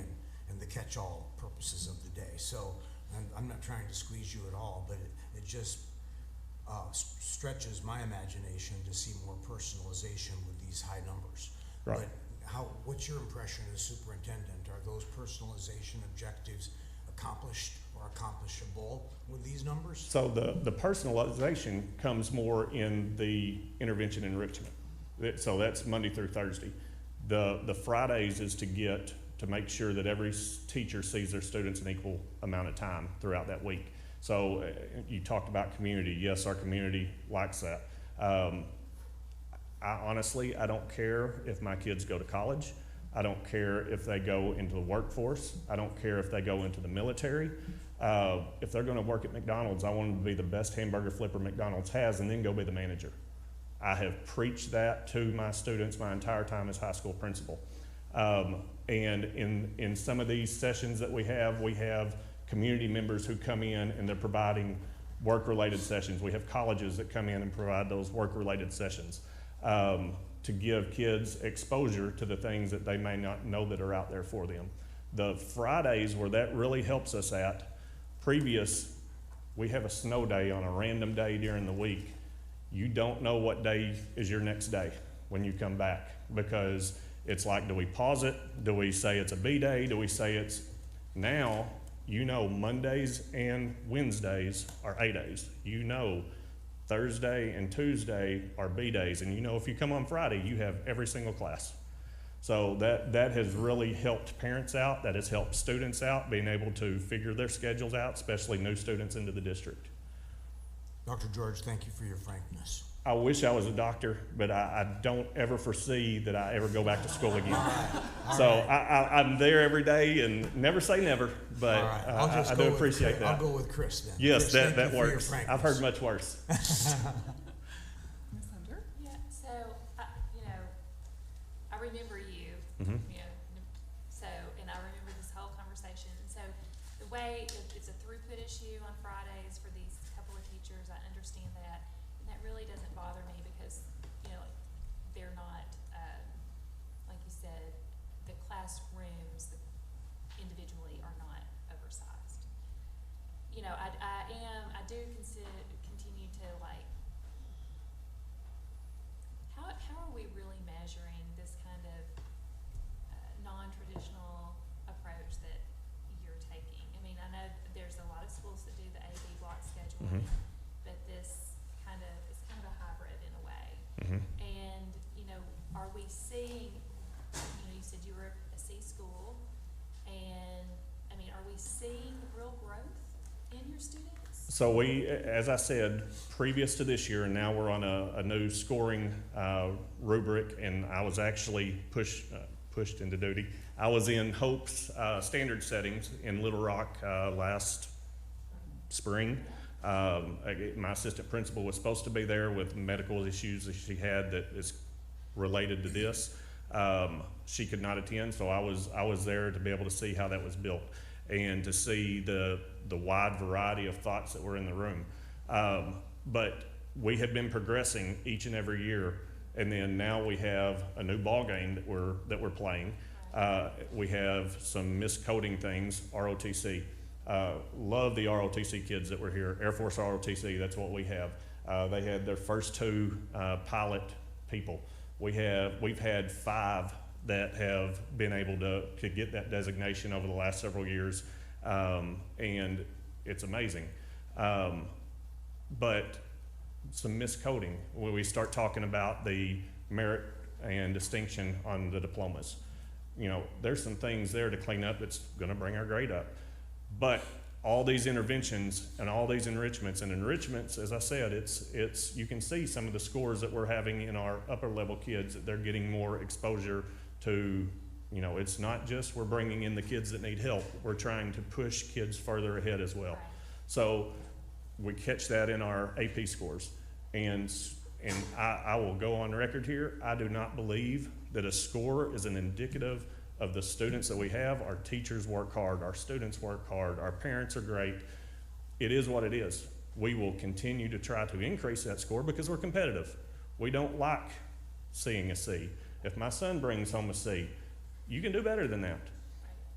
and the catch-all purposes of the day. So I'm not trying to squeeze you at all, but it just stretches my imagination to see more personalization with these high numbers. Right. But what's your impression as superintendent? Are those personalization objectives accomplished or accomplishable with these numbers? So the personalization comes more in the intervention enrichment. So that's Monday through Thursday. The Fridays is to make sure that every teacher sees their students an equal amount of time throughout that week. So you talked about community. Yes, our community likes that. I don't care if my kids go to college. I don't care if they go into the workforce. I don't care if they go into the military. If they're going to work at McDonald's, I want them to be the best hamburger flipper McDonald's has and then go be the manager. I have preached that to my students my entire time as high school principal. And in some of these sessions that we have community members who come in and they're providing work-related sessions. We have colleges that come in and provide those work-related sessions to give kids exposure to the things that they may not know that are out there for them. The Fridays where that really helps us we have a snow day on a random day during the week. You don't know what day is your next day when you come back, because it's like, do we pause it? Do we say it's a B day? Do we say it's now? You know, Mondays and Wednesdays are A days. You know, Thursday and Tuesday are B days. And you know, if you come on Friday, you have every single class. So that has really helped parents out. That has helped students out, being able to figure their schedules out, especially new students into the district. Dr. George, thank you for your frankness. I wish I was a doctor, but I don't ever foresee that I ever go back to school again. I'm there every day, and never say never, but I do appreciate that. I'll go with Chris then. Yes, Chris, that works. I've heard much worse. Ms. Hunter? Yeah, so, I remember you, Mhm. and I remember this whole conversation. So the way it's a throughput issue on Fridays for these couple of teachers, I understand that. And that really doesn't bother me because, they're not, like you said, the classrooms individually are not oversized. I do continue to how are we really measuring this kind of non-traditional approach that you're taking? I mean, I know there's a lot of schools that do the AB block scheduling, but this is kind of a hybrid in a way. And, are we seeing, you said you were a C school, and, are we seeing real growth in your students? So as I said, previous to this year, and now we're on a new scoring rubric, and I was actually pushed into duty. I was in Hope's standard settings in Little Rock last spring. My assistant principal was supposed to be there with medical issues that she had that is related to this. She could not attend, so I was there to be able to see how that was built and to see the wide variety of thoughts that were in the room. But we have been progressing each and every year, and then now we have a new ball game that we're playing. We have some miscoding things, ROTC. Love the ROTC kids that were here. Air Force ROTC, that's what we have. They had their first 2 pilot people. We've had 5 that have been able to get that designation over the last several years, and it's amazing. But some miscoding when we start talking about the merit and distinction on the diplomas. There's some things there to clean up that's going to bring our grade up. But all these interventions and all these enrichments. And enrichments, as I said, you can see some of the scores that we're having in our upper level kids, that they're getting more exposure to, you know, it's not just we're bringing in the kids that need help, we're trying to push kids further ahead as well. So we catch that in our AP scores. And I will go on record here, I do not believe that a score is an indicative of the students that we have. Our teachers work hard, our students work hard, our parents are great. It is what it is. We will continue to try to increase that score because we're competitive. We don't like seeing a C. If my son brings home a C, you can do better than that.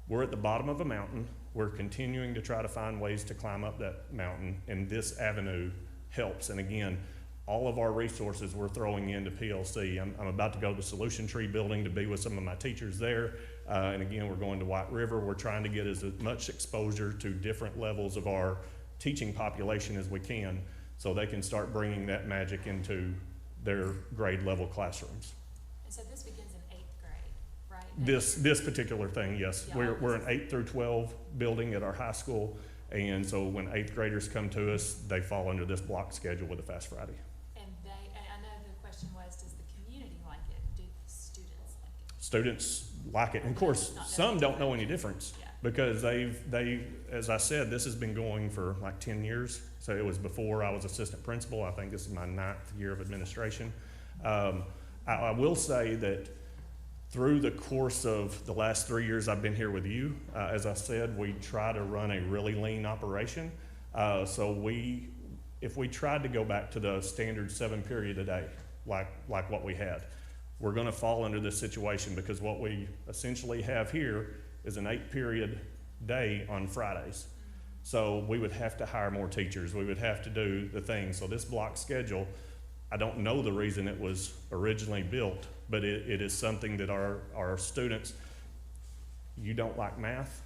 We're at the bottom of a mountain. We're continuing to try to find ways to climb up that mountain, and this avenue helps. And again, all of our resources we're throwing into PLC. I'm about to go to the Solution Tree building to be with some of my teachers there. And again, we're going to White River. We're trying to get as much exposure to different levels of our teaching population as we can, so they can start bringing that magic into their grade level classrooms. And so this begins in 8th grade, right? This particular thing, yes. Yeah. We're an 8 through 12 building at our high school. And so when 8th graders come to us, they fall under this block schedule with a Fast Friday. And I know the question was, does the community like it? Do the students like it? Students like it. And of course, some don't know any difference, Yeah. because they, as I said, this has been going for like 10 years. So it was before I was assistant principal. I think this is my 9th year of administration. I will say that through the course of the last 3 years I've been here with you, as I said, we try to run a really lean operation. So if we tried to go back to the standard 7 period a day, like what we had, we're gonna fall under this situation, because what we essentially have here is an 8 period day on Fridays. So we would have to hire more teachers. We would have to do the things. So this block schedule, I don't know the reason it was originally built, but it is something that our students, you don't like math,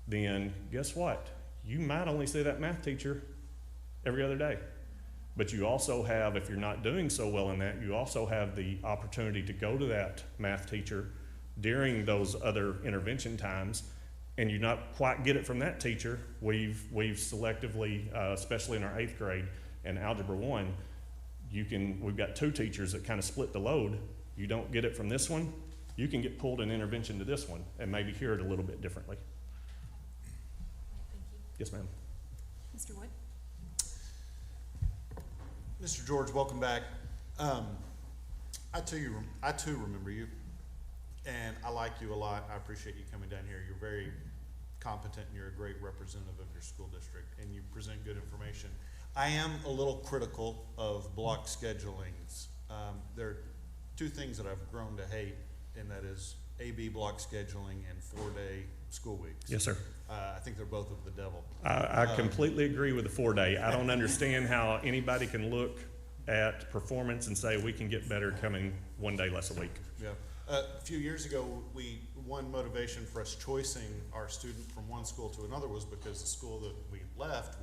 then guess what? You might only see that math teacher every other day. But you also have, if you're not doing so well in that, you also have the opportunity to go to that math teacher during those other intervention times, and you not quite get it from that teacher. We've selectively, especially in our 8th grade and Algebra 1, we've got 2 teachers that kind of split the load. You don't get it from this one, you can get pulled in intervention to this one and maybe hear it a little bit differently. Thank you. Yes, ma'am. Mr. Wood? Mr. George, welcome back. I too remember you, and I like you a lot. I appreciate you coming down here. You're very competent, and you're a great representative of your school district, and you present good information. I am a little critical of block schedulings. There are 2 things that I've grown to hate, and that is AB block scheduling and 4-day school weeks. Yes, sir. I think they're both of the devil. I completely agree with the 4-day. I don't understand how anybody can look at performance and say we can get better coming 1 day less a week. Yeah. A few years ago, one motivation for us choicing our student from one school to another was because the school that we left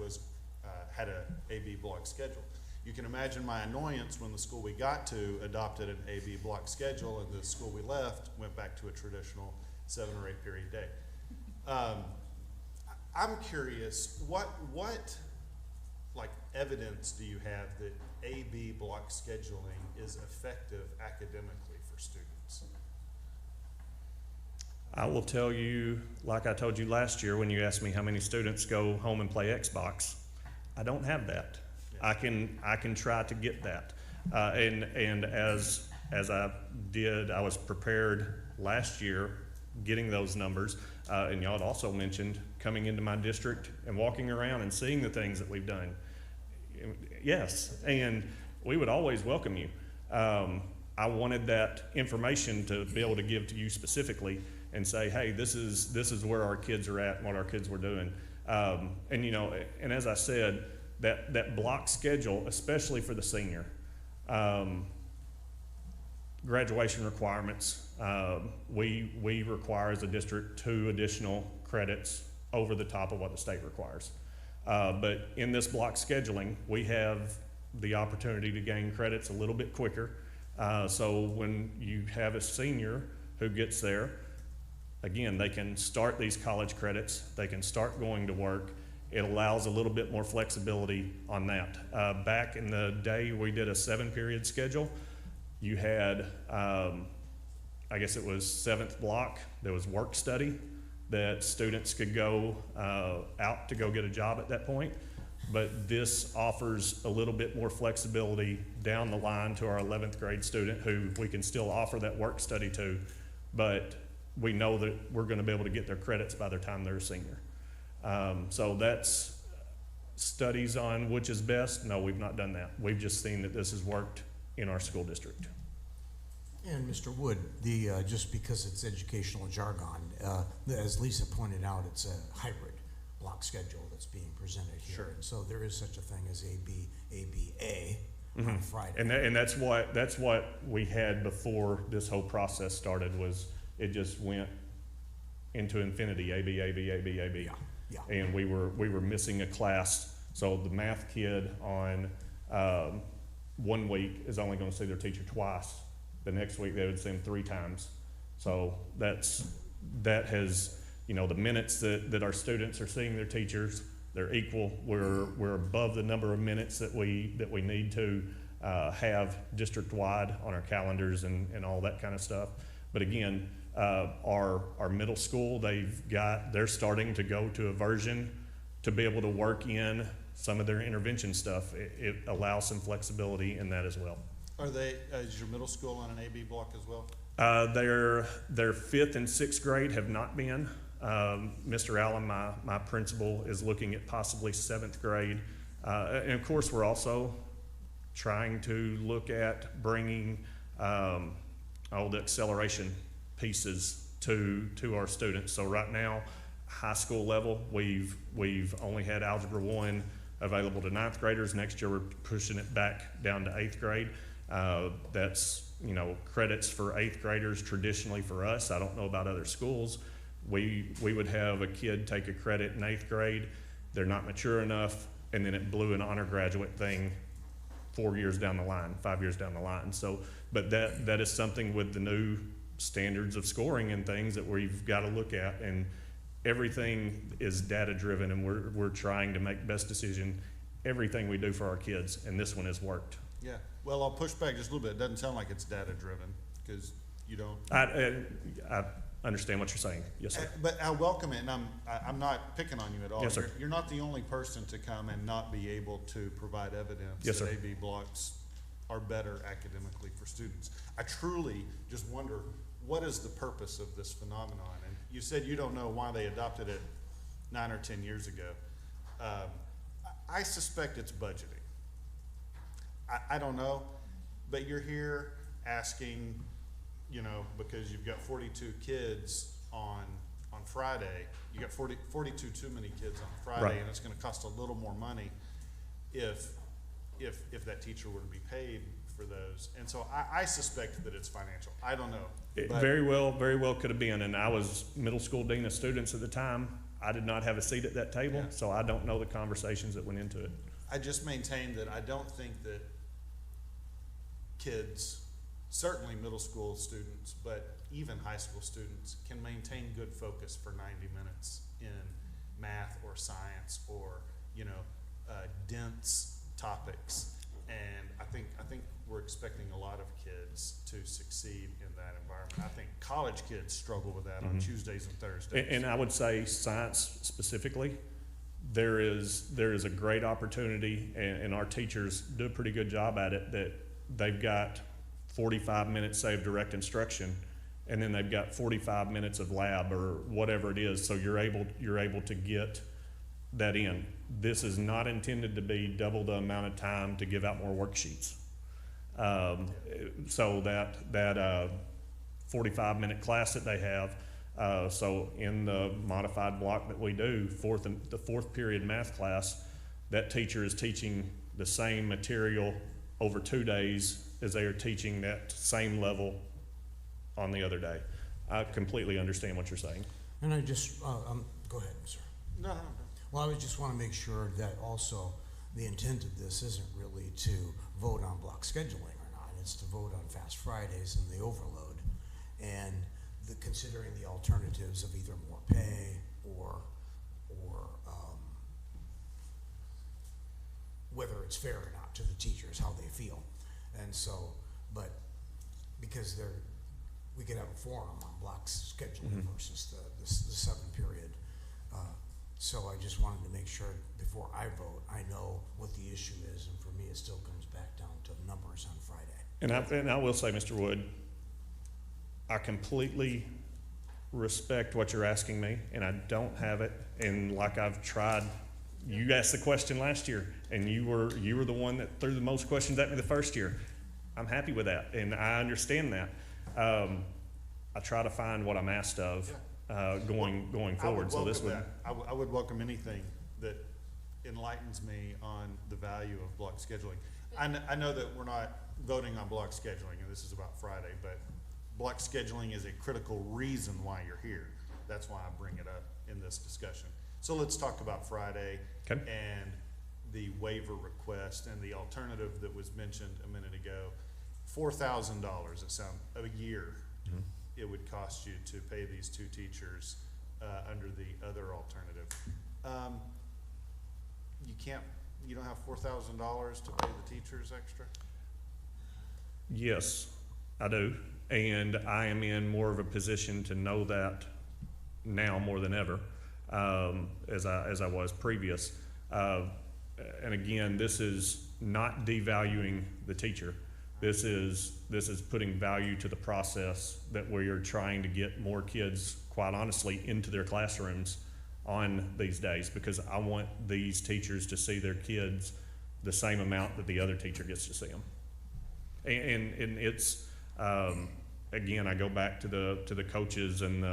had a AB block schedule. You can imagine my annoyance when the school we got to adopted an AB block schedule, and the school we left went back to a traditional 7 or 8 period day. I'm curious, what like evidence do you have that AB block scheduling is effective academically for students? I will tell you, like I told you last year when you asked me how many students go home and play Xbox, I don't have that. Yeah. I can try to get that. And as I did, I was prepared last year getting those numbers. And y'all had also mentioned coming into my district and walking around and seeing the things that we've done. Yes, and we would always welcome you. I wanted that information to be able to give to you specifically and say, hey, this is where our kids are at and what our kids were doing. And you know, and as I said, that block schedule, especially for the senior, graduation requirements, we require as a district 2 additional credits over the top of what the state requires. But in this block scheduling, we have the opportunity to gain credits a little bit quicker. So when you have a senior who gets there, again, they can start these college credits, they can start going to work, it allows a little bit more flexibility on that. Back in the day, we did a 7-period schedule. You had, I guess it was 7th block, there was work study that students could go out to go get a job at that point. But this offers a little bit more flexibility down the line to our 11th grade student who we can still offer that work study to, but we know that we're gonna be able to get their credits by the time they're a senior. So that's studies on which is best. No, we've not done that. We've just seen that this has worked in our school district. And Mr. Wood, just because it's educational jargon, as Lisa pointed out, it's a hybrid block schedule that's being presented here. Sure. And so there is such a thing as ABA on Friday. And that's what we had before this whole process started, was it just went into infinity, AB. Yeah. And we were missing a class. So the math kid on 1 week is only gonna see their teacher twice. The next week they would see them 3 times. So that has, the minutes that our students are seeing their teachers, they're equal. We're above the number of minutes that we need to have district-wide on our calendars and all that kind of stuff. But again, our middle school, they're starting to go to a version to be able to work in some of their intervention stuff. It allows some flexibility in that as well. Is your middle school on an AB block as well? Their 5th and 6th grade have not been. Mr. Allen, my principal, is looking at possibly 7th grade. And of course, we're also trying to look at bringing the acceleration pieces to our students. So right now, high school level, we've only had Algebra 1 available to 9th graders. Next year, we're pushing it back down to 8th grade. That's, credits for 8th graders traditionally for us. I don't know about other schools. We would have a kid take a credit in 8th grade, they're not mature enough, and then it blew an honor graduate thing 4 years down the line, 5 years down the line. So, but that is something with the new standards of scoring and things that we've got to look at, and everything is data driven, and we're trying to make best decision everything we do for our kids, and this one has worked. Yeah, well, I'll push back just a little bit. It doesn't sound like it's data driven, because you don't. I understand what you're saying. Yes, sir. But I welcome it, and I'm not picking on you at all. Yes, sir. You're not the only person to come and not be able to provide evidence Yes, that sir. AB blocks are better academically for students. I truly just wonder, what is the purpose of this phenomenon? And you said you don't know why they adopted it 9 or 10 years ago. I suspect it's budgeting. I don't know, but you're here asking, because you've got 42 kids on Friday, you got 42 too many kids on Friday, Right. and it's gonna cost a little more money if that teacher were to be paid for those. And so I suspect that it's financial. I don't know. It but- very well could have been, and I was middle school dean of students at the time. I did not have a seat at that table, Yeah. so I don't know the conversations that went into it. I just maintain that I don't think that kids, certainly middle school students, but even high school students, can maintain good focus for 90 minutes in math or science or, dense topics. And I think we're expecting a lot of kids to succeed in that environment. I think college kids struggle with that on Tuesdays and Thursdays. And I would say science specifically, there is a great opportunity, and our teachers do a pretty good job at it, that they've got 45 minutes, say, of direct instruction, and then they've got 45 minutes of lab or whatever it is, so you're able to get that in. This is not intended to be double the amount of time to give out more worksheets. So that 45-minute class that they have, so in the modified block that we do, the 4th period math class, that teacher is teaching the same material over 2 days as they are teaching that same level on the other day. I completely understand what you're saying. And I just, go ahead, sir. No. Well, I would just want to make sure that also the intent of this isn't really to vote on block scheduling or not. It's to vote on Fast Fridays and the overload, and considering the alternatives of either more pay or it's fair or not to the teachers, how they feel. And so, but because we could have a forum on block scheduling versus the 7 period. So I just wanted to make sure before I vote, I know what the issue is, and for me, it still comes back down to numbers on Friday. And I will say, Mr. Wood, I completely respect what you're asking me, and I don't have it. And like I've tried, you asked the question last year, and you were the one that threw the most questions at me the first year. I'm happy with that, and I understand that. I try to find what I'm asked of going forward. So this would. I would welcome anything that enlightens me on the value of block scheduling. I know that we're not voting on block scheduling, and this is about Friday, but block scheduling is a critical reason why you're here. That's why I bring it up in this discussion. So let's talk about Friday and the waiver request and the alternative that was mentioned a minute ago. $4,000 a year. It would cost you to pay these 2 teachers under the other alternative. You don't have $4,000 to pay the teachers extra? Yes, I do. And I am in more of a position to know that now more than ever, as I was previous. And again, this is not devaluing the teacher. This is putting value to the process that we are trying to get more kids, quite honestly, into their classrooms on these days, because I want these teachers to see their kids the same amount that the other teacher gets to see them. And it's again, I go back to the coaches and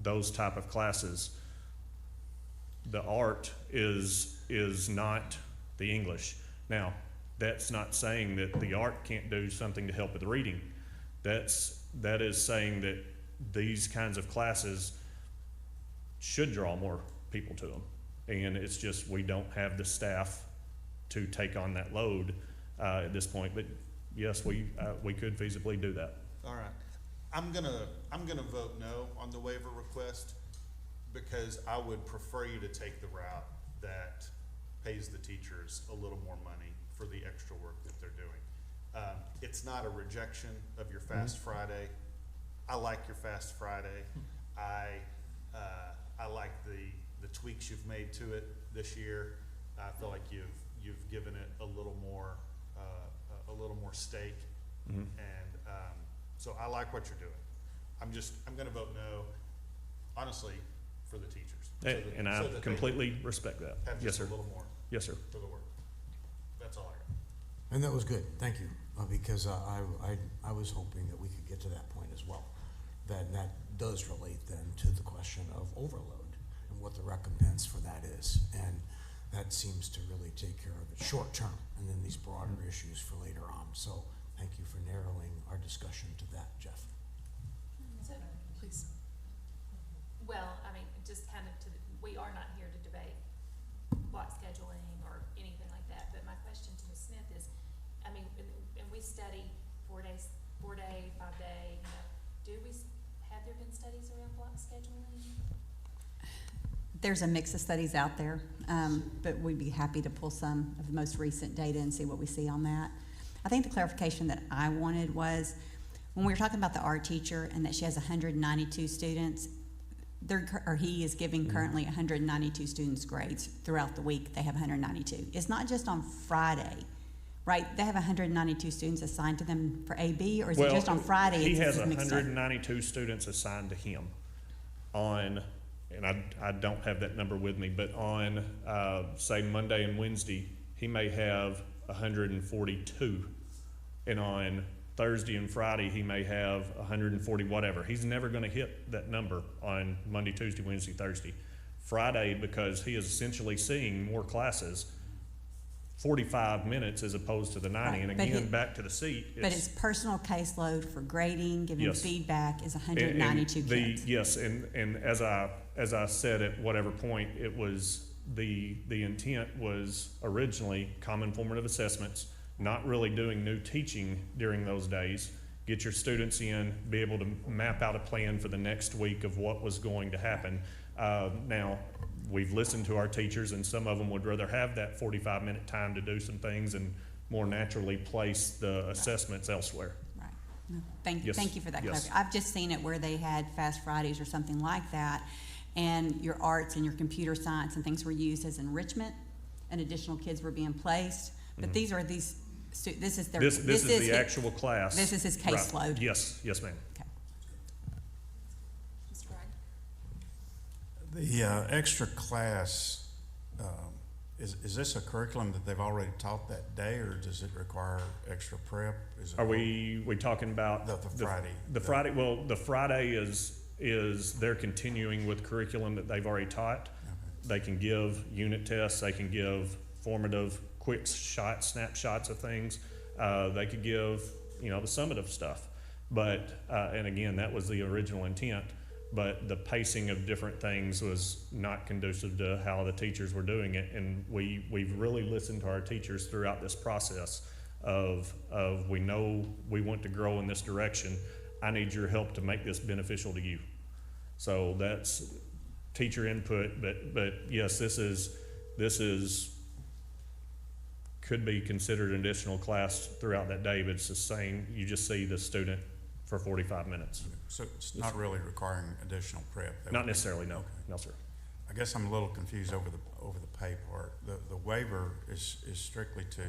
those type of classes. The art is not the English. Now, that's not saying that the art can't do something to help with the reading. That is saying that these kinds of classes should draw more people to them. And it's just we don't have the staff to take on that load at this point. But yes, we could feasibly do that. All right. I'm gonna vote no on the waiver request because I would prefer you to take the route that pays the teachers a little more money for the extra work that they're doing. It's not a rejection of your Fast Friday. I like your Fast Friday. I like the tweaks you've made to it this year. I feel like you've given it a little more stake, and so I like what you're doing. I'm going to vote no, honestly, for the teachers. And I completely respect that. Yes, sir. A little more. Yes, sir. For the work. That's all I got. And that was good, thank you, because I was hoping that we could get to that point as well. That does relate then to the question of overload and what the recompense for that is. And that seems to really take care of it short term, and then these broader issues for later on. So thank you for narrowing our discussion to that, Jeff. So, please. Well, I mean, just kind of we are not here to debate block scheduling or anything like that, but my question to Ms. Smith is, I mean, and we study 4 days, 4 day, 5 day, have there been studies around block scheduling? There's a mix of studies out there, but we'd be happy to pull some of the most recent data and see what we see on that. I think the clarification that I wanted was when we were talking about the art teacher and that she has 192 students, he is giving currently 192 students grades throughout the week. They have 192. It's not just on Friday, right? They have 192 students assigned to them for AB, or is it just on Friday? He has 192 students assigned to him on, and I don't have that number with me, but on, say, Monday and Wednesday, he may have 142. And on Thursday and Friday, he may have 140, whatever. He's never going to hit that number on Monday, Tuesday, Wednesday, Thursday. Friday, because he is essentially seeing more classes, 45 minutes as opposed to the 90. Right. And again, back to the seat. But his personal caseload for grading, giving feedback is 192 kids. Yes, and as I said at whatever point, it was the intent was originally common formative assessments, not really doing new teaching during those days, get your students in, be able to map out a plan for the next week of what was going to happen. Now, we've listened to our teachers, and some of them would rather have that 45-minute time to do some things and more naturally place the assessments elsewhere. Right. No, thank Yes. you for that. Yes. I've just seen it where they had Fast Fridays or something like that, and your arts and your computer science and things were used as enrichment, and additional kids were being placed. But Mhm. this is their, This is the his- actual class. This is his Right. caseload. Yes, yes, ma'am. Okay. Mr. Wright? The extra class, is this a curriculum that they've already taught that day, or does it require extra prep? Is it Are we talking about? The Friday. The Friday, well, the Friday is they're continuing with curriculum that they've already taught. They can give unit tests, they can give formative, quick snapshots of things. They could give, the summative stuff. But, and again, that was the original intent, but the pacing of different things was not conducive to how the teachers were doing it. And we've really listened to our teachers throughout this process of we know we want to grow in this direction. I need your help to make this beneficial to you. So that's teacher input, but yes, this is could be considered an additional class throughout that day, but it's the same. You just see the student for 45 minutes. So it's not really requiring additional prep? Not necessarily, no. Okay. No, sir. I guess I'm a little confused over the pay part. The waiver is strictly to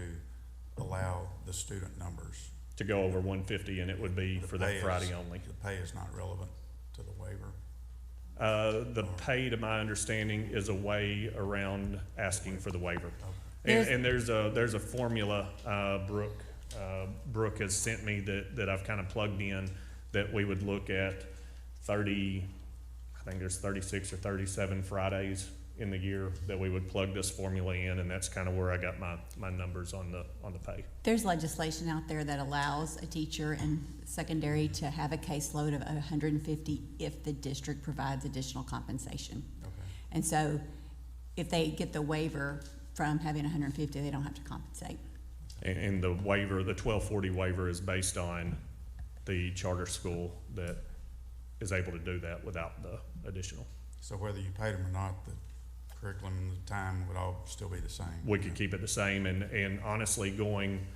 allow the student numbers. To go over 150, and it would be for that Friday only. The pay is not relevant to the waiver? The pay, to my understanding, is a way around asking for the waiver. There's- And there's a formula, Brooke has sent me that I've kind of plugged in, that we would look at I think there's 36 or 37 Fridays in the year that we would plug this formula in, and that's kind of where I got my numbers on the pay. There's legislation out there that allows a teacher in secondary to have a caseload of 150 if the district provides additional compensation. Okay. And so if they get the waiver from having 150, they don't have to compensate. And the waiver, the 1240 waiver, is based on the charter school that is able to do that without the additional. So whether you paid them or not, the curriculum and the time would all still be the same? We could keep it the same, and honestly, going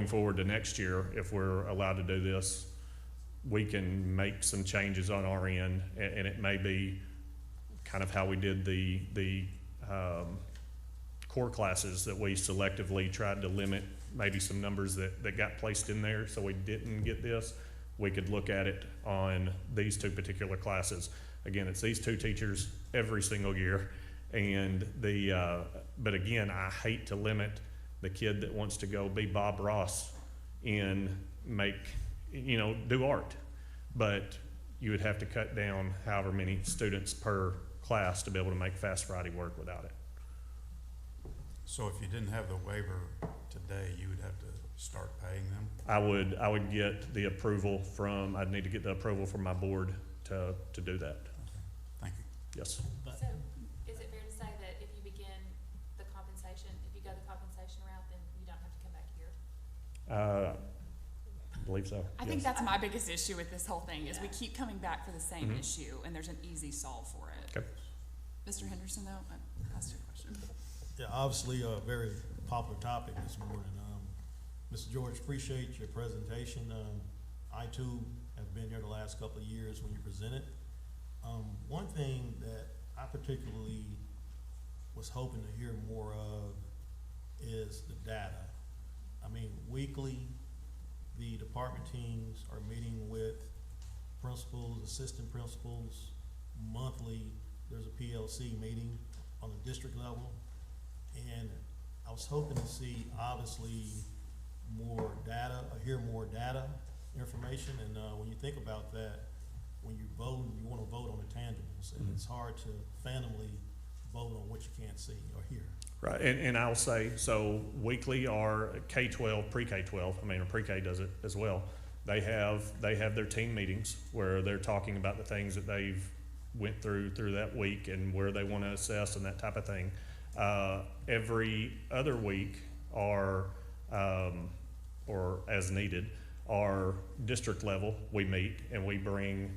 forward to next year, if we're allowed to do this, we can make some changes on our end, and it may be kind of how we did the core classes, that we selectively tried to limit maybe some numbers that got placed in there, so we didn't get this. We could look at it on these two particular classes. Again, it's these two teachers every single year, and but again, I hate to limit the kid that wants to go be Bob Ross and do art, but you would have to cut down however many students per class to be able to make Fast Friday work without it. So if you didn't have the waiver today, you would have to start paying them? I would get the approval I'd need to get the approval from my board to do that. Okay. Thank you. Yes. So, is it fair to say that if you begin the compensation, if you go the compensation route, then you don't have to come back here? I believe so. I think yes. that's my biggest issue with this whole thing, is we keep coming back for the same Mhm. issue, and there's an easy solve for it. Okay. Mr. Henderson, though, I asked you a question. Yeah, obviously a very popular topic this morning. Mr. George, appreciate your presentation. I too have been here the last couple of years when you presented. One thing that I particularly was hoping to hear more of is the data. I mean, weekly, the department teams are meeting with principals, assistant principals. Monthly, there's a PLC meeting on the district level. And I was hoping to see, obviously, more data, or hear more data information. And when you think about that, when you vote, you want to vote on the tangibles. And it's hard to phantomly vote on what you can't see or hear. Right, and I'll say, so weekly are K-12, pre-K-12, or pre-K does it as well. They have their team meetings where they're talking about the things that they've went through that week and where they want to assess and that type of thing. Every other week or as needed, our district level, we meet and we bring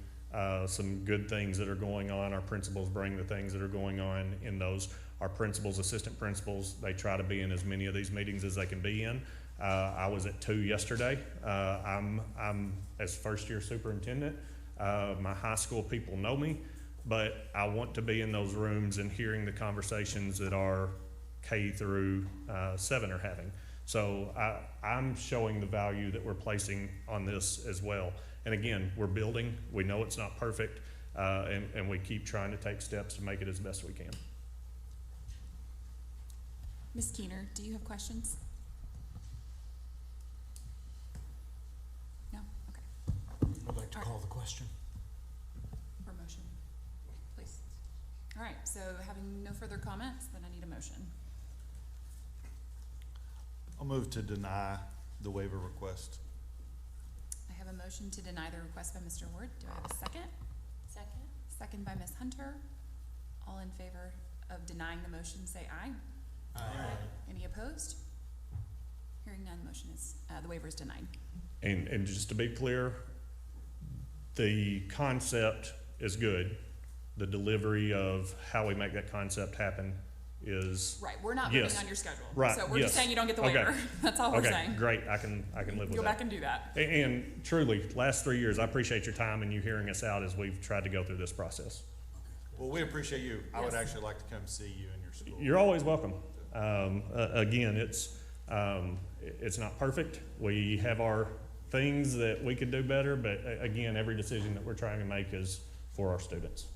some good things that are going on. Our principals bring the things that are going on in those. Our principals, assistant principals, they try to be in as many of these meetings as they can be in. I was at 2 yesterday. I'm as first year superintendent. My high school people know me, but I want to be in those rooms and hearing the conversations that our K through 7 are having. So I'm showing the value that we're placing on this as well. And again, we're building. We know it's not perfect, and we keep trying to take steps to make it as best we can. Ms. Keener, do you have questions? No? Okay. I'd like to call the question. Or motion, please. All right, so having no further comments, then I need a motion. I'll move to deny the waiver request. I have a motion to deny the request by Mr. Ward. Do I have a second? Second. Second by Ms. Hunter. All in favor of denying the motion, say aye. Aye. Any opposed? Hearing none, the motion is, the waiver is denied. And just to be clear, the concept is good. The delivery of how we make that concept happen is Right, we're not moving on your schedule. Right. So we're yes. just saying you don't get the Okay. waiver. That's all we're Okay, saying. great. I can live with Go that. back and do that. And truly, last 3 years, I appreciate your time and you hearing us out as we've tried to go through this process. Well, we appreciate you. I would Yes. actually like to come see you in your school. You're always welcome. Again, it's not perfect. We have our things that we could do better, but again, every decision that we're trying to make is for our students.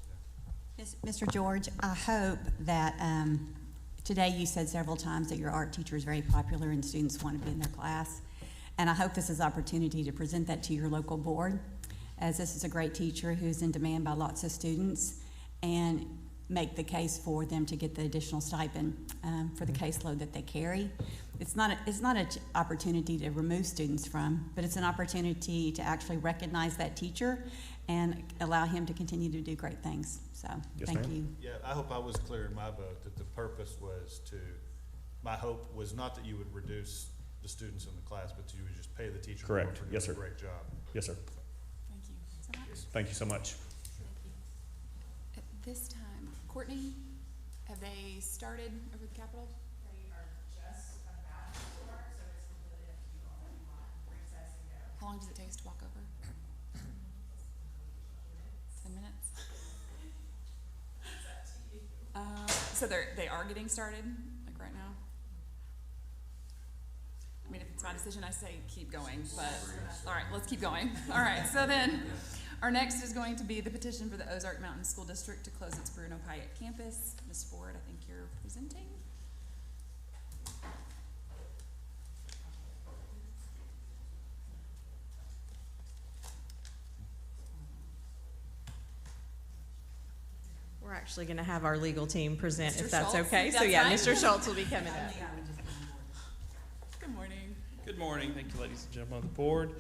Mr. George, I hope that today you said several times that your art teacher is very popular and students want to be in their class. And I hope this is an opportunity to present that to your local board, as this is a great teacher who's in demand by lots of students, and make the case for them to get the additional stipend for the caseload that they carry. It's not an opportunity to remove students from, but it's an opportunity to actually recognize that teacher and allow him to continue to do great things. So, Yes, thank ma'am. you. Yeah, I hope I was clear in my vote that the purpose was my hope was not that you would reduce the students in the class, but you would just pay the teacher more Correct. for doing Yes, sir. a great job. Yes, sir. Thank you so much. Thank you so much. At this time, Courtney, have they started over the Capitol? They are just about to start, so it's completely up to you all if you want recess and go. How long does it take us to walk over? 10 minutes? It's up to you. So they are getting started, like right now? I mean, if it's my decision, I say keep going, but, all right, let's keep going. All right, so then, our next is going to be the petition for the Ozark Mountain School District to close its Bruno Pyatt campus. Ms. Ford, I think you're presenting. We're actually going to have our legal team present, Mr. if that's Schultz, okay. So that's yeah, fine. Mr. Schultz will be coming up. Good morning. Good morning. Thank you, ladies and gentlemen of the board.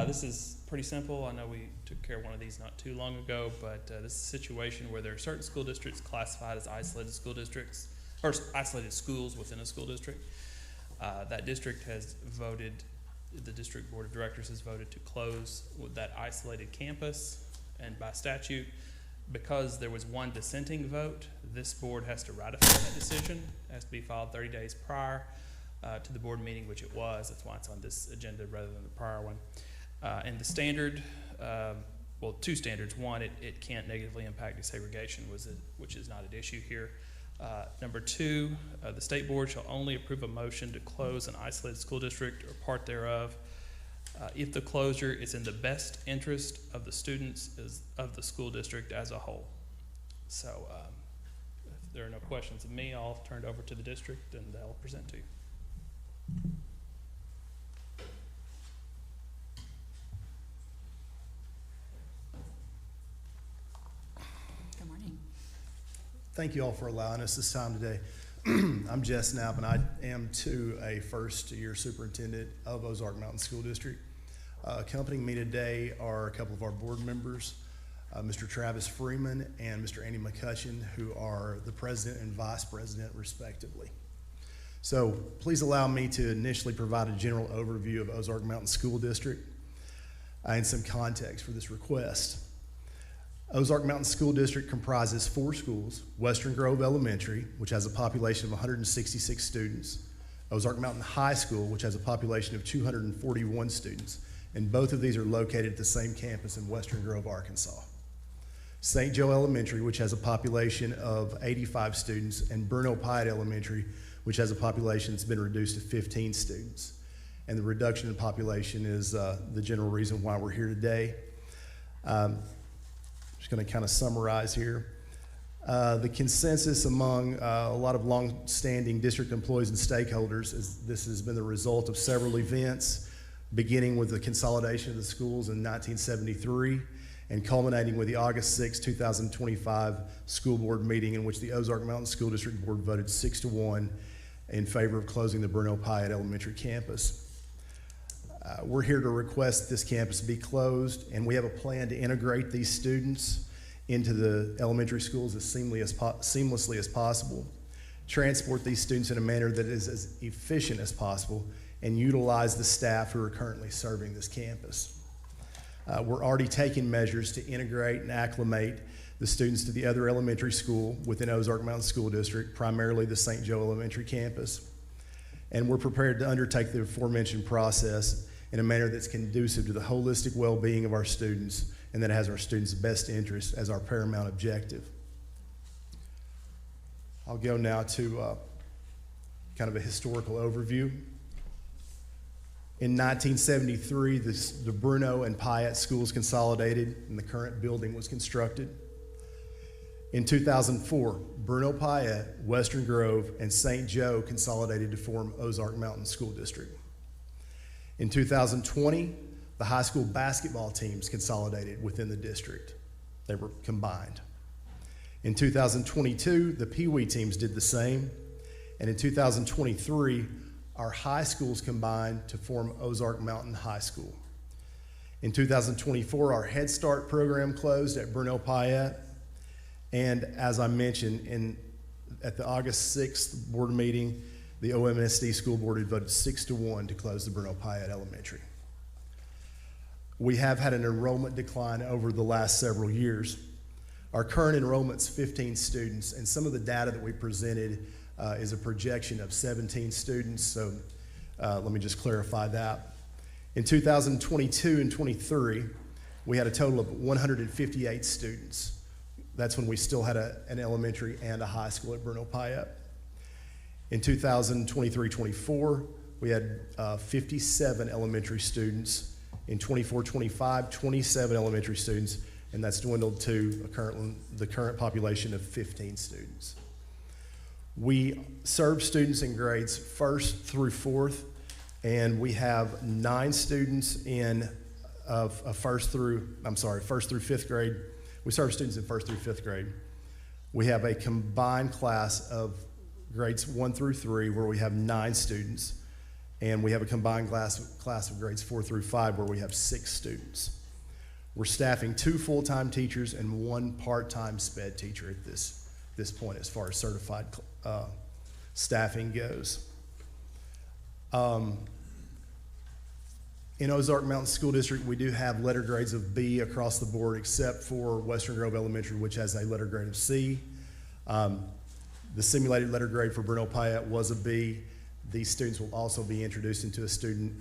This is pretty simple. I know we took care of one of these not too long ago, but this is a situation where there are certain school districts classified as isolated school districts, or isolated schools within a school district. That district has voted, the district board of directors has voted to close with that isolated campus, and by statute, because there was one dissenting vote, this board has to ratify that decision. It has to be filed 30 days prior to the board meeting, which it was. That's why it's on this agenda rather than the prior one. And the standard, well, two standards. One, it can't negatively impact desegregation, which is not an issue here. Number two, the state board shall only approve a motion to close an isolated school district or part thereof if the closure is in the best interest of the students of the school district as a whole. So if there are no questions of me, I'll turn it over to the district and they'll present to you. Good morning. Thank you all for allowing us this time today. I'm Jess Knapp, and I am too a first-year superintendent of Ozark Mountain School District. Accompanying me today are a couple of our board members, Mr. Travis Freeman and Mr. Andy McCutcheon, who are the president and vice president, respectively. So please allow me to initially provide a general overview of Ozark Mountain School District and some context for this request. Ozark Mountain School District comprises 4 schools: Western Grove Elementary, which has a population of 166 students, Ozark Mountain High School, which has a population of 241 students, and both of these are located at the same campus in Western Grove, Arkansas. St. Joe Elementary, which has a population of 85 students, and Bruno Pyatt Elementary, which has a population that's been reduced to 15 students. And the reduction in population is the general reason why we're here today. Just going to kind of summarize here. The consensus among a lot of long-standing district employees and stakeholders is this has been the result of several events, beginning with the consolidation of the schools in 1973 and culminating with the August 6, 2025 school board meeting in which the Ozark Mountain School District Board voted 6-1 in favor of closing the Bruno Pyatt Elementary campus. We're here to request this campus be closed, and we have a plan to integrate these students into the elementary schools as seamlessly as possible, transport these students in a manner that is as efficient as possible, and utilize the staff who are currently serving this campus. We're already taking measures to integrate and acclimate the students to the other elementary school within Ozark Mountain School District, primarily the St. Joe Elementary campus. And we're prepared to undertake the aforementioned process in a manner that's conducive to the holistic well-being of our students and that has our students' best interest as our paramount objective. I'll go now to kind of a historical overview. In 1973, the Bruno and Pyatt schools consolidated and the current building was constructed. In 2004, Bruno Pyatt, Western Grove, and St. Joe consolidated to form Ozark Mountain School District. In 2020, the high school basketball teams consolidated within the district. They were combined. In 2022, the Pee Wee teams did the same. And in 2023, our high schools combined to form Ozark Mountain High School. In 2024, our Head Start program closed at Bruno Pyatt. And as I mentioned, at the August 6th board meeting, the OMSD school board had voted 6-1 to close the Bruno Pyatt Elementary. We have had an enrollment decline over the last several years. Our current enrollment's 15 students, and some of the data that we presented is a projection of 17 students, so let me just clarify that. In 2022 and 23, we had a total of 158 students. That's when we still had an elementary and a high school at Bruno Pyatt. In 2023-24, we had 57 elementary students. In 24-25, 27 elementary students, and that's dwindled to the current population of 15 students. We serve students in grades 1st through 4th, and we have 9 students in first through 5th grade. We serve students in 1st through 5th grade. We have a combined class of grades 1 through 3 where we have 9 students, and we have a combined class of grades 4 through 5 where we have 6 students. We're staffing 2 full-time teachers and 1 part-time sped teacher at this point as far as certified staffing goes. In Ozark Mountain School District, we do have letter grades of B across the board except for Western Grove Elementary, which has a letter grade of C. The simulated letter grade for Bruno Pyatt was a B. These students will also be introduced into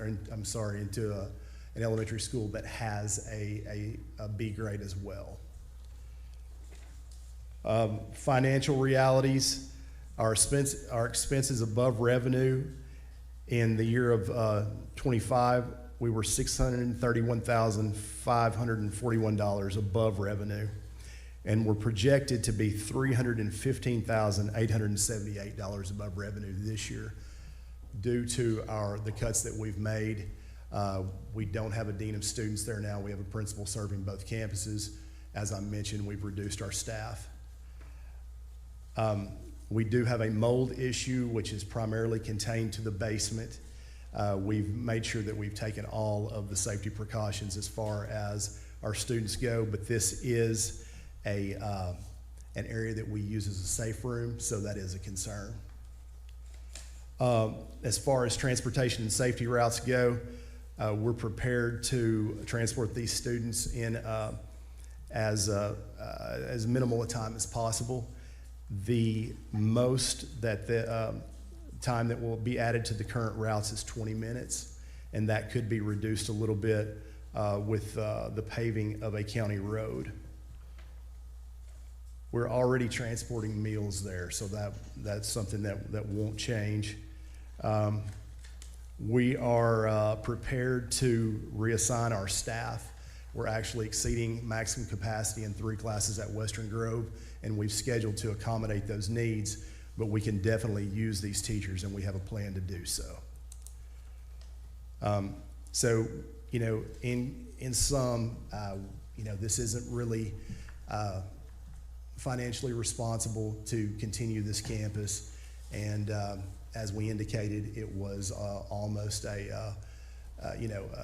an elementary school that has a B grade as well. Financial realities, our expenses above revenue in the year of 25, we were $631,541 above revenue, and we're projected to be $315,878 above revenue this year due to the cuts that we've made. We don't have a dean of students there now. We have a principal serving both campuses. As I mentioned, we've reduced our staff. We do have a mold issue, which is primarily contained to the basement. We've made sure that we've taken all of the safety precautions as far as our students go, but this is an area that we use as a safe room, so that is a concern. As far as transportation and safety routes go, we're prepared to transport these students in as minimal a time as possible. The most that the time that will be added to the current routes is 20 minutes, and that could be reduced a little bit with the paving of a county road. We're already transporting meals there, so that's something that won't change. We are prepared to reassign our staff. We're actually exceeding maximum capacity in 3 classes at Western Grove, and we've scheduled to accommodate those needs, but we can definitely use these teachers, and we have a plan to do so. So, you know, in sum, you know, this isn't really financially responsible to continue this campus, and as we indicated, it was almost a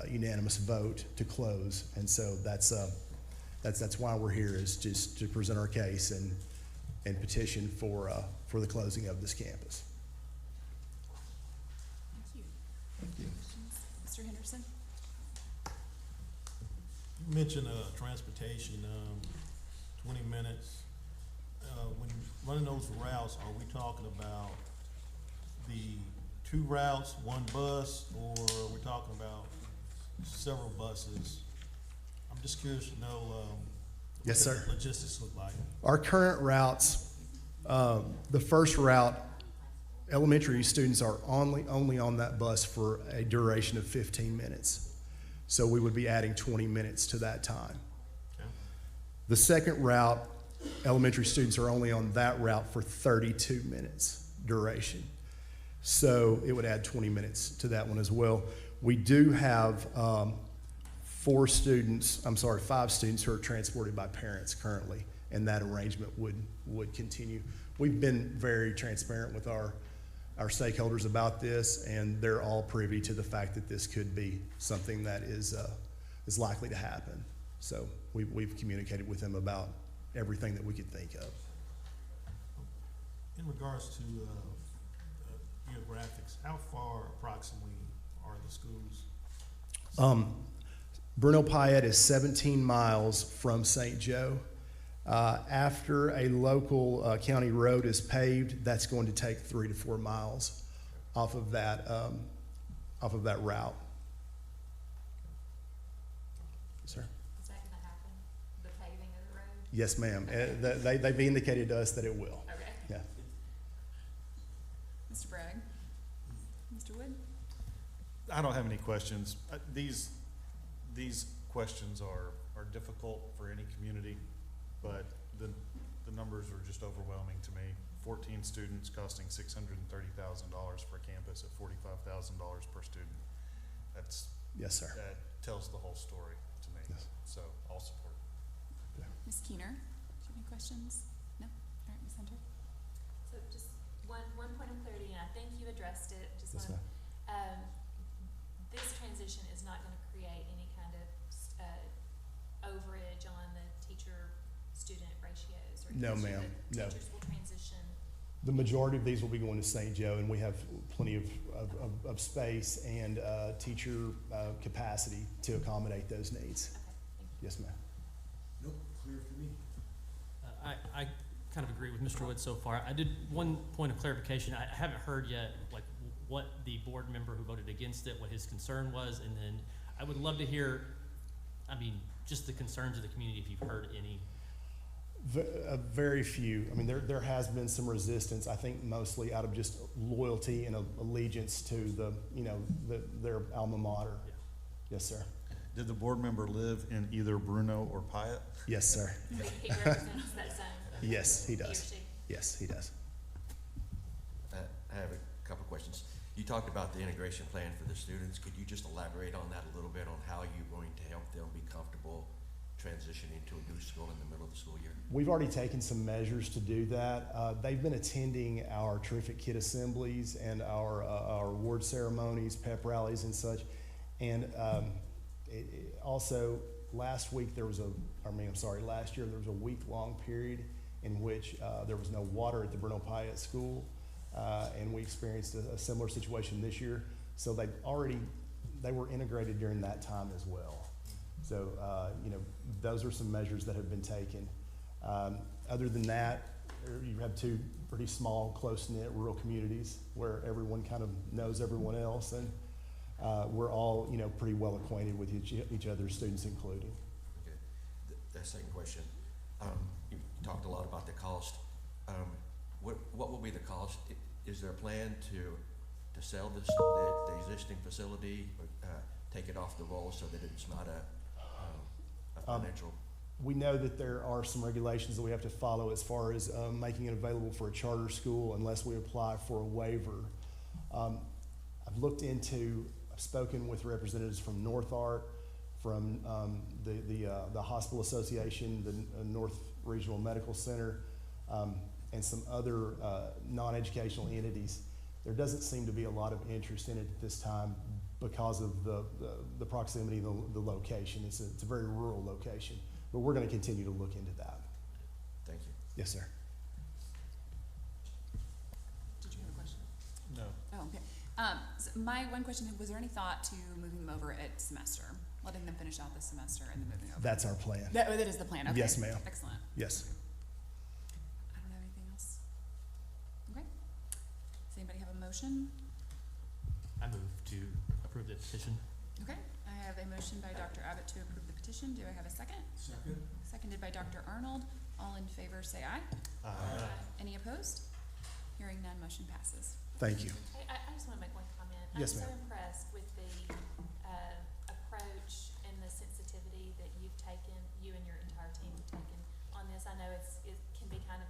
unanimous vote to close, and so that's why we're here, is just to present our case and petition for the closing of this campus. Thank you. Mr. Henderson? You mentioned transportation, 20 minutes. When you're running those routes, are we talking about the 2 routes, 1 bus, or are we talking about several buses? I'm just curious to know Yes, sir. what the logistics look like. Our current routes, the first route, elementary students are only on that bus for a duration of 15 minutes. So we would be adding 20 minutes to that time. Okay. The second route, elementary students are only on that route for 32 minutes duration. So it would add 20 minutes to that one as well. We do have 5 students who are transported by parents currently, and that arrangement would continue. We've been very transparent with our stakeholders about this, and they're all privy to the fact that this could be something that is likely to happen. So we've communicated with them about everything that we could think of. In regards to geographics, how far approximately are the schools? Bruno Payette is 17 miles from St. Joe. After a local county road is paved, that's going to take 3 to 4 miles off of that route. Sir? Is that gonna happen, the paving of the road? Yes, ma'am. They've indicated to us that it will. Okay. Yeah. Mr. Bragg? Mr. Wood? I don't have any questions. These questions are difficult for any community, but the numbers are just overwhelming to me. 14 students costing $630,000 per campus at $45,000 per student. Yes, sir. That tells the whole story to me. Yes. So I'll support it. Ms. Keener? Do you have any questions? No? All right, Ms. Hunter? So just one point of clarity, and I think you addressed it, just Yes, want, this transition is not gonna create any kind of, overage on the teacher-student ratios, or No, ma'am. No. teachers will transition. The majority of these will be going to St. Joe, and we have plenty of space and teacher capacity to accommodate those needs. Okay, thank you. Yes, ma'am. Nope, clear for me. I kind of agree with Mr. Wood so far. I did one point of clarification. I haven't heard yet, like, what the board member who voted against it, what his concern was, and then I would love to hear, just the concerns of the community, if you've heard any. Very few. I mean, there has been some resistance, I think mostly out of just loyalty and allegiance to their alma mater. Yeah. Yes, sir. Did the board member live in either Bruno or Pyatt? Yes, sir. He represents that zone. Yes, he He or does. she. Yes, he does. I have a couple of questions. You talked about the integration plan for the students. Could you just elaborate on that a little bit, on how you're going to help them be comfortable transitioning to a new school in the middle of the school year? We've already taken some measures to do that. They've been attending our Terrific Kid assemblies and our award ceremonies, pep rallies and such. And also, last year there was a week-long period in which there was no water at the Bruno Pyatt School. And we experienced a similar situation this year. So they were integrated during that time as well. So, those are some measures that have been taken. Other than that, you have two pretty small, close-knit rural communities where everyone kind of knows everyone else, and we're all, pretty well acquainted with each other's students, including. Okay. The second question, you talked a lot about the cost. What will be the cost? Is there a plan to sell the existing facility, or take it off the roll so that it's not a financial? We know that there are some regulations that we have to follow as far as making it available for a charter school unless we apply for a waiver. I've spoken with representatives from North Ark, from the Hospital Association, the North Regional Medical Center, and some other non-educational entities. There doesn't seem to be a lot of interest in it at this time because of the proximity of the location. It's a very rural location, but we're going to continue to look into that. Thank you. Yes, sir. Did you have a question? No. Oh, okay. So my one question, was there any thought to moving them over at semester, letting them finish out the semester and then moving over? That's our plan. That is the plan, okay. Yes, ma'am. Excellent. Yes. I don't have anything else. Okay. Does anybody have a motion? I move to approve the petition. Okay, I have a motion by Dr. Abbott to approve the petition. Do I have a second? Second. Seconded by Dr. Arnold. All in favor say aye. Aye. Any opposed? Hearing none, motion passes. Thank you. I just want to make one comment. Yes, I'm so ma'am. impressed with the approach and the sensitivity that you've taken, you and your entire team have taken on this. I know it can be kind of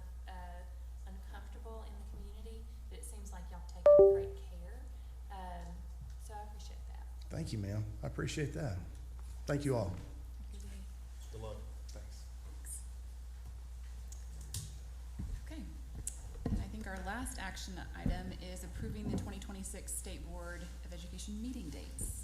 uncomfortable in the community, but it seems like y'all have taken great care. So I appreciate that. Thank you, ma'am. I appreciate that. Thank you all. Good day. Good luck. Thanks. Okay, and I think our last action item is approving the 2026 State Board of Education meeting dates.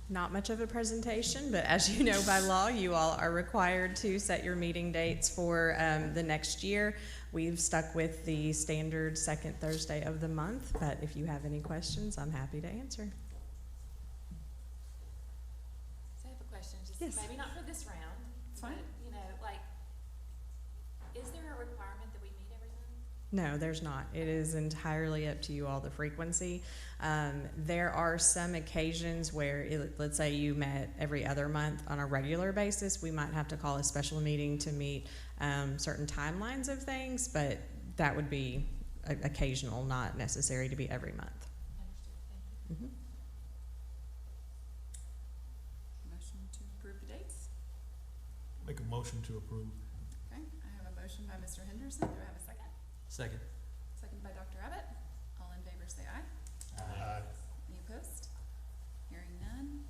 Not much of a presentation, but as you know by law, you all are required to set your meeting dates for the next year. We've stuck with the standard second Thursday of the month, but if you have any questions, I'm happy to answer. So I have a question, just Yes. maybe not for this round. It's fine. But, is there a requirement that we meet every month? No, there's not. It is entirely up to you all, the frequency. There are some occasions where, let's say you met every other month on a regular basis, we might have to call a special meeting to meet certain timelines of things, but that would be occasional, not necessary to be every month. Understood, thank you. Motion to approve the dates. Make a motion to approve. Okay, I have a motion by Mr. Henderson. Do I have a second? Second. Second by Dr. Abbott. All in favor say aye. Aye. Any opposed? Hearing none,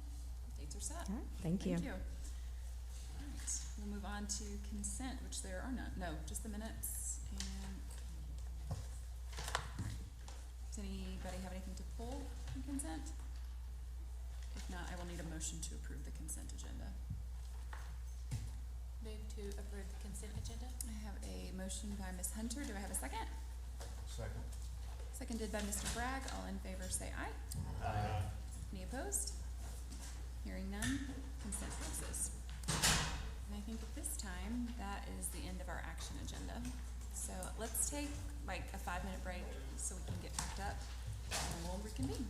dates are set. All right, thank you. Thank you. All right, we'll move on to consent, which there are none. No, just the minutes and. Does anybody have anything to pull from consent? If not, I will need a motion to approve the consent agenda. Move to approve the consent agenda? I have a motion by Ms. Hunter. Do I have a second? Second. Seconded by Mr. Bragg. All in favor say aye. Aye. Any opposed? Hearing none, consent passes. And I think at this time, that is the end of our action agenda. So let's take like a 5-minute break so we can get packed up and we'll reconvene.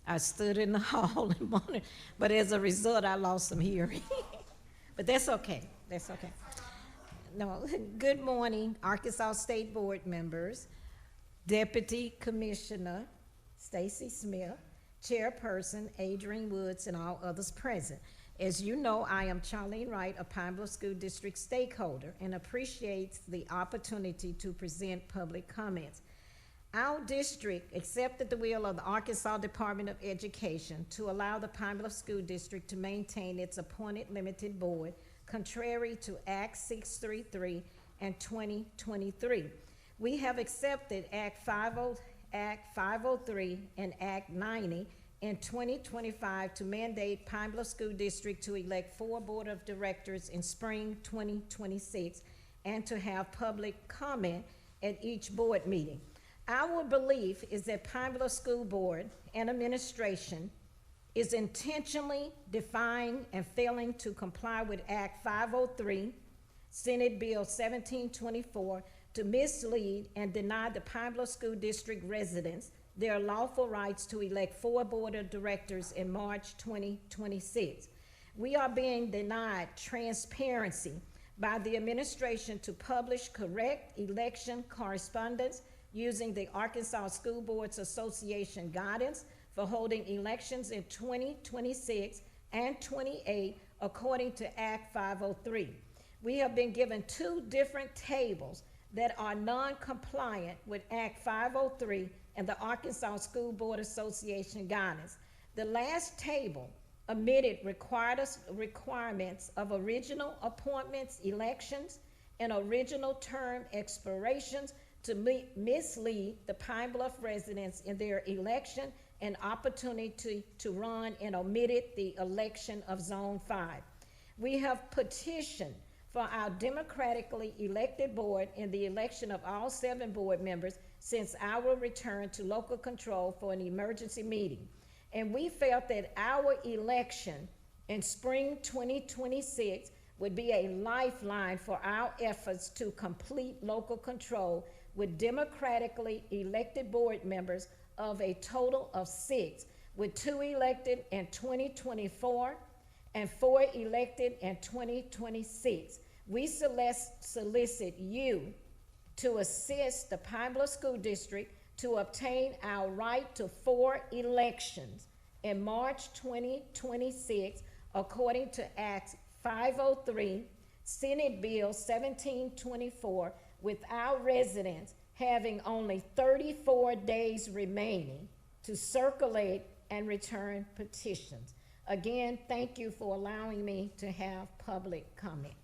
I stood in the hall and wanted, but as a result, I lost some hearing. But that's okay. That's okay. No, good morning, Arkansas State Board members, Deputy Commissioner Stacy Smith, Chairperson Adrian Woods, and all others present. As you know, I am Charlene Wright, a Pine Bluff School District stakeholder, and appreciates the opportunity to present public comments. Our district accepted the will of the Arkansas Department of Education to allow the Pine Bluff School District to maintain its appointed limited board, contrary to Act 633 and 2023. We have accepted Act 503 and Act 90 in 2025 to mandate Pine Bluff School District to elect 4 board of directors in spring 2026 and to have public comment at each board meeting. Our belief is that Pine Bluff School Board and administration is intentionally defying and failing to comply with Act 503, Senate Bill 1724, to mislead and deny the Pine Bluff School District residents their lawful rights to elect 4 board of directors in March 2026. We are being denied transparency by the administration to publish correct election correspondence using the Arkansas School Boards Association guidance for holding elections in 2026 and 28 according to Act 503. We have been given 2 different tables that are non-compliant with Act 503 and the Arkansas School Board Association guidance. The last table omitted requirements of original appointments, elections, and original term expirations to mislead the Pine Bluff residents in their election and opportunity to run, and omitted the election of Zone 5. We have petitioned for our democratically elected board in the election of all 7 board members since our return to local control for an emergency meeting. And we felt that our election in spring 2026 would be a lifeline for our efforts to complete local control with democratically elected board members of a total of 6, with 2 elected in 2024 and 4 elected in 2026. We solicit you to assist the Pine Bluff School District to obtain our right to 4 elections in March 2026 according to Act 503, Senate Bill 1724, with our residents having only 34 days remaining to circulate and return petitions. Again, thank you for allowing me to have public comment.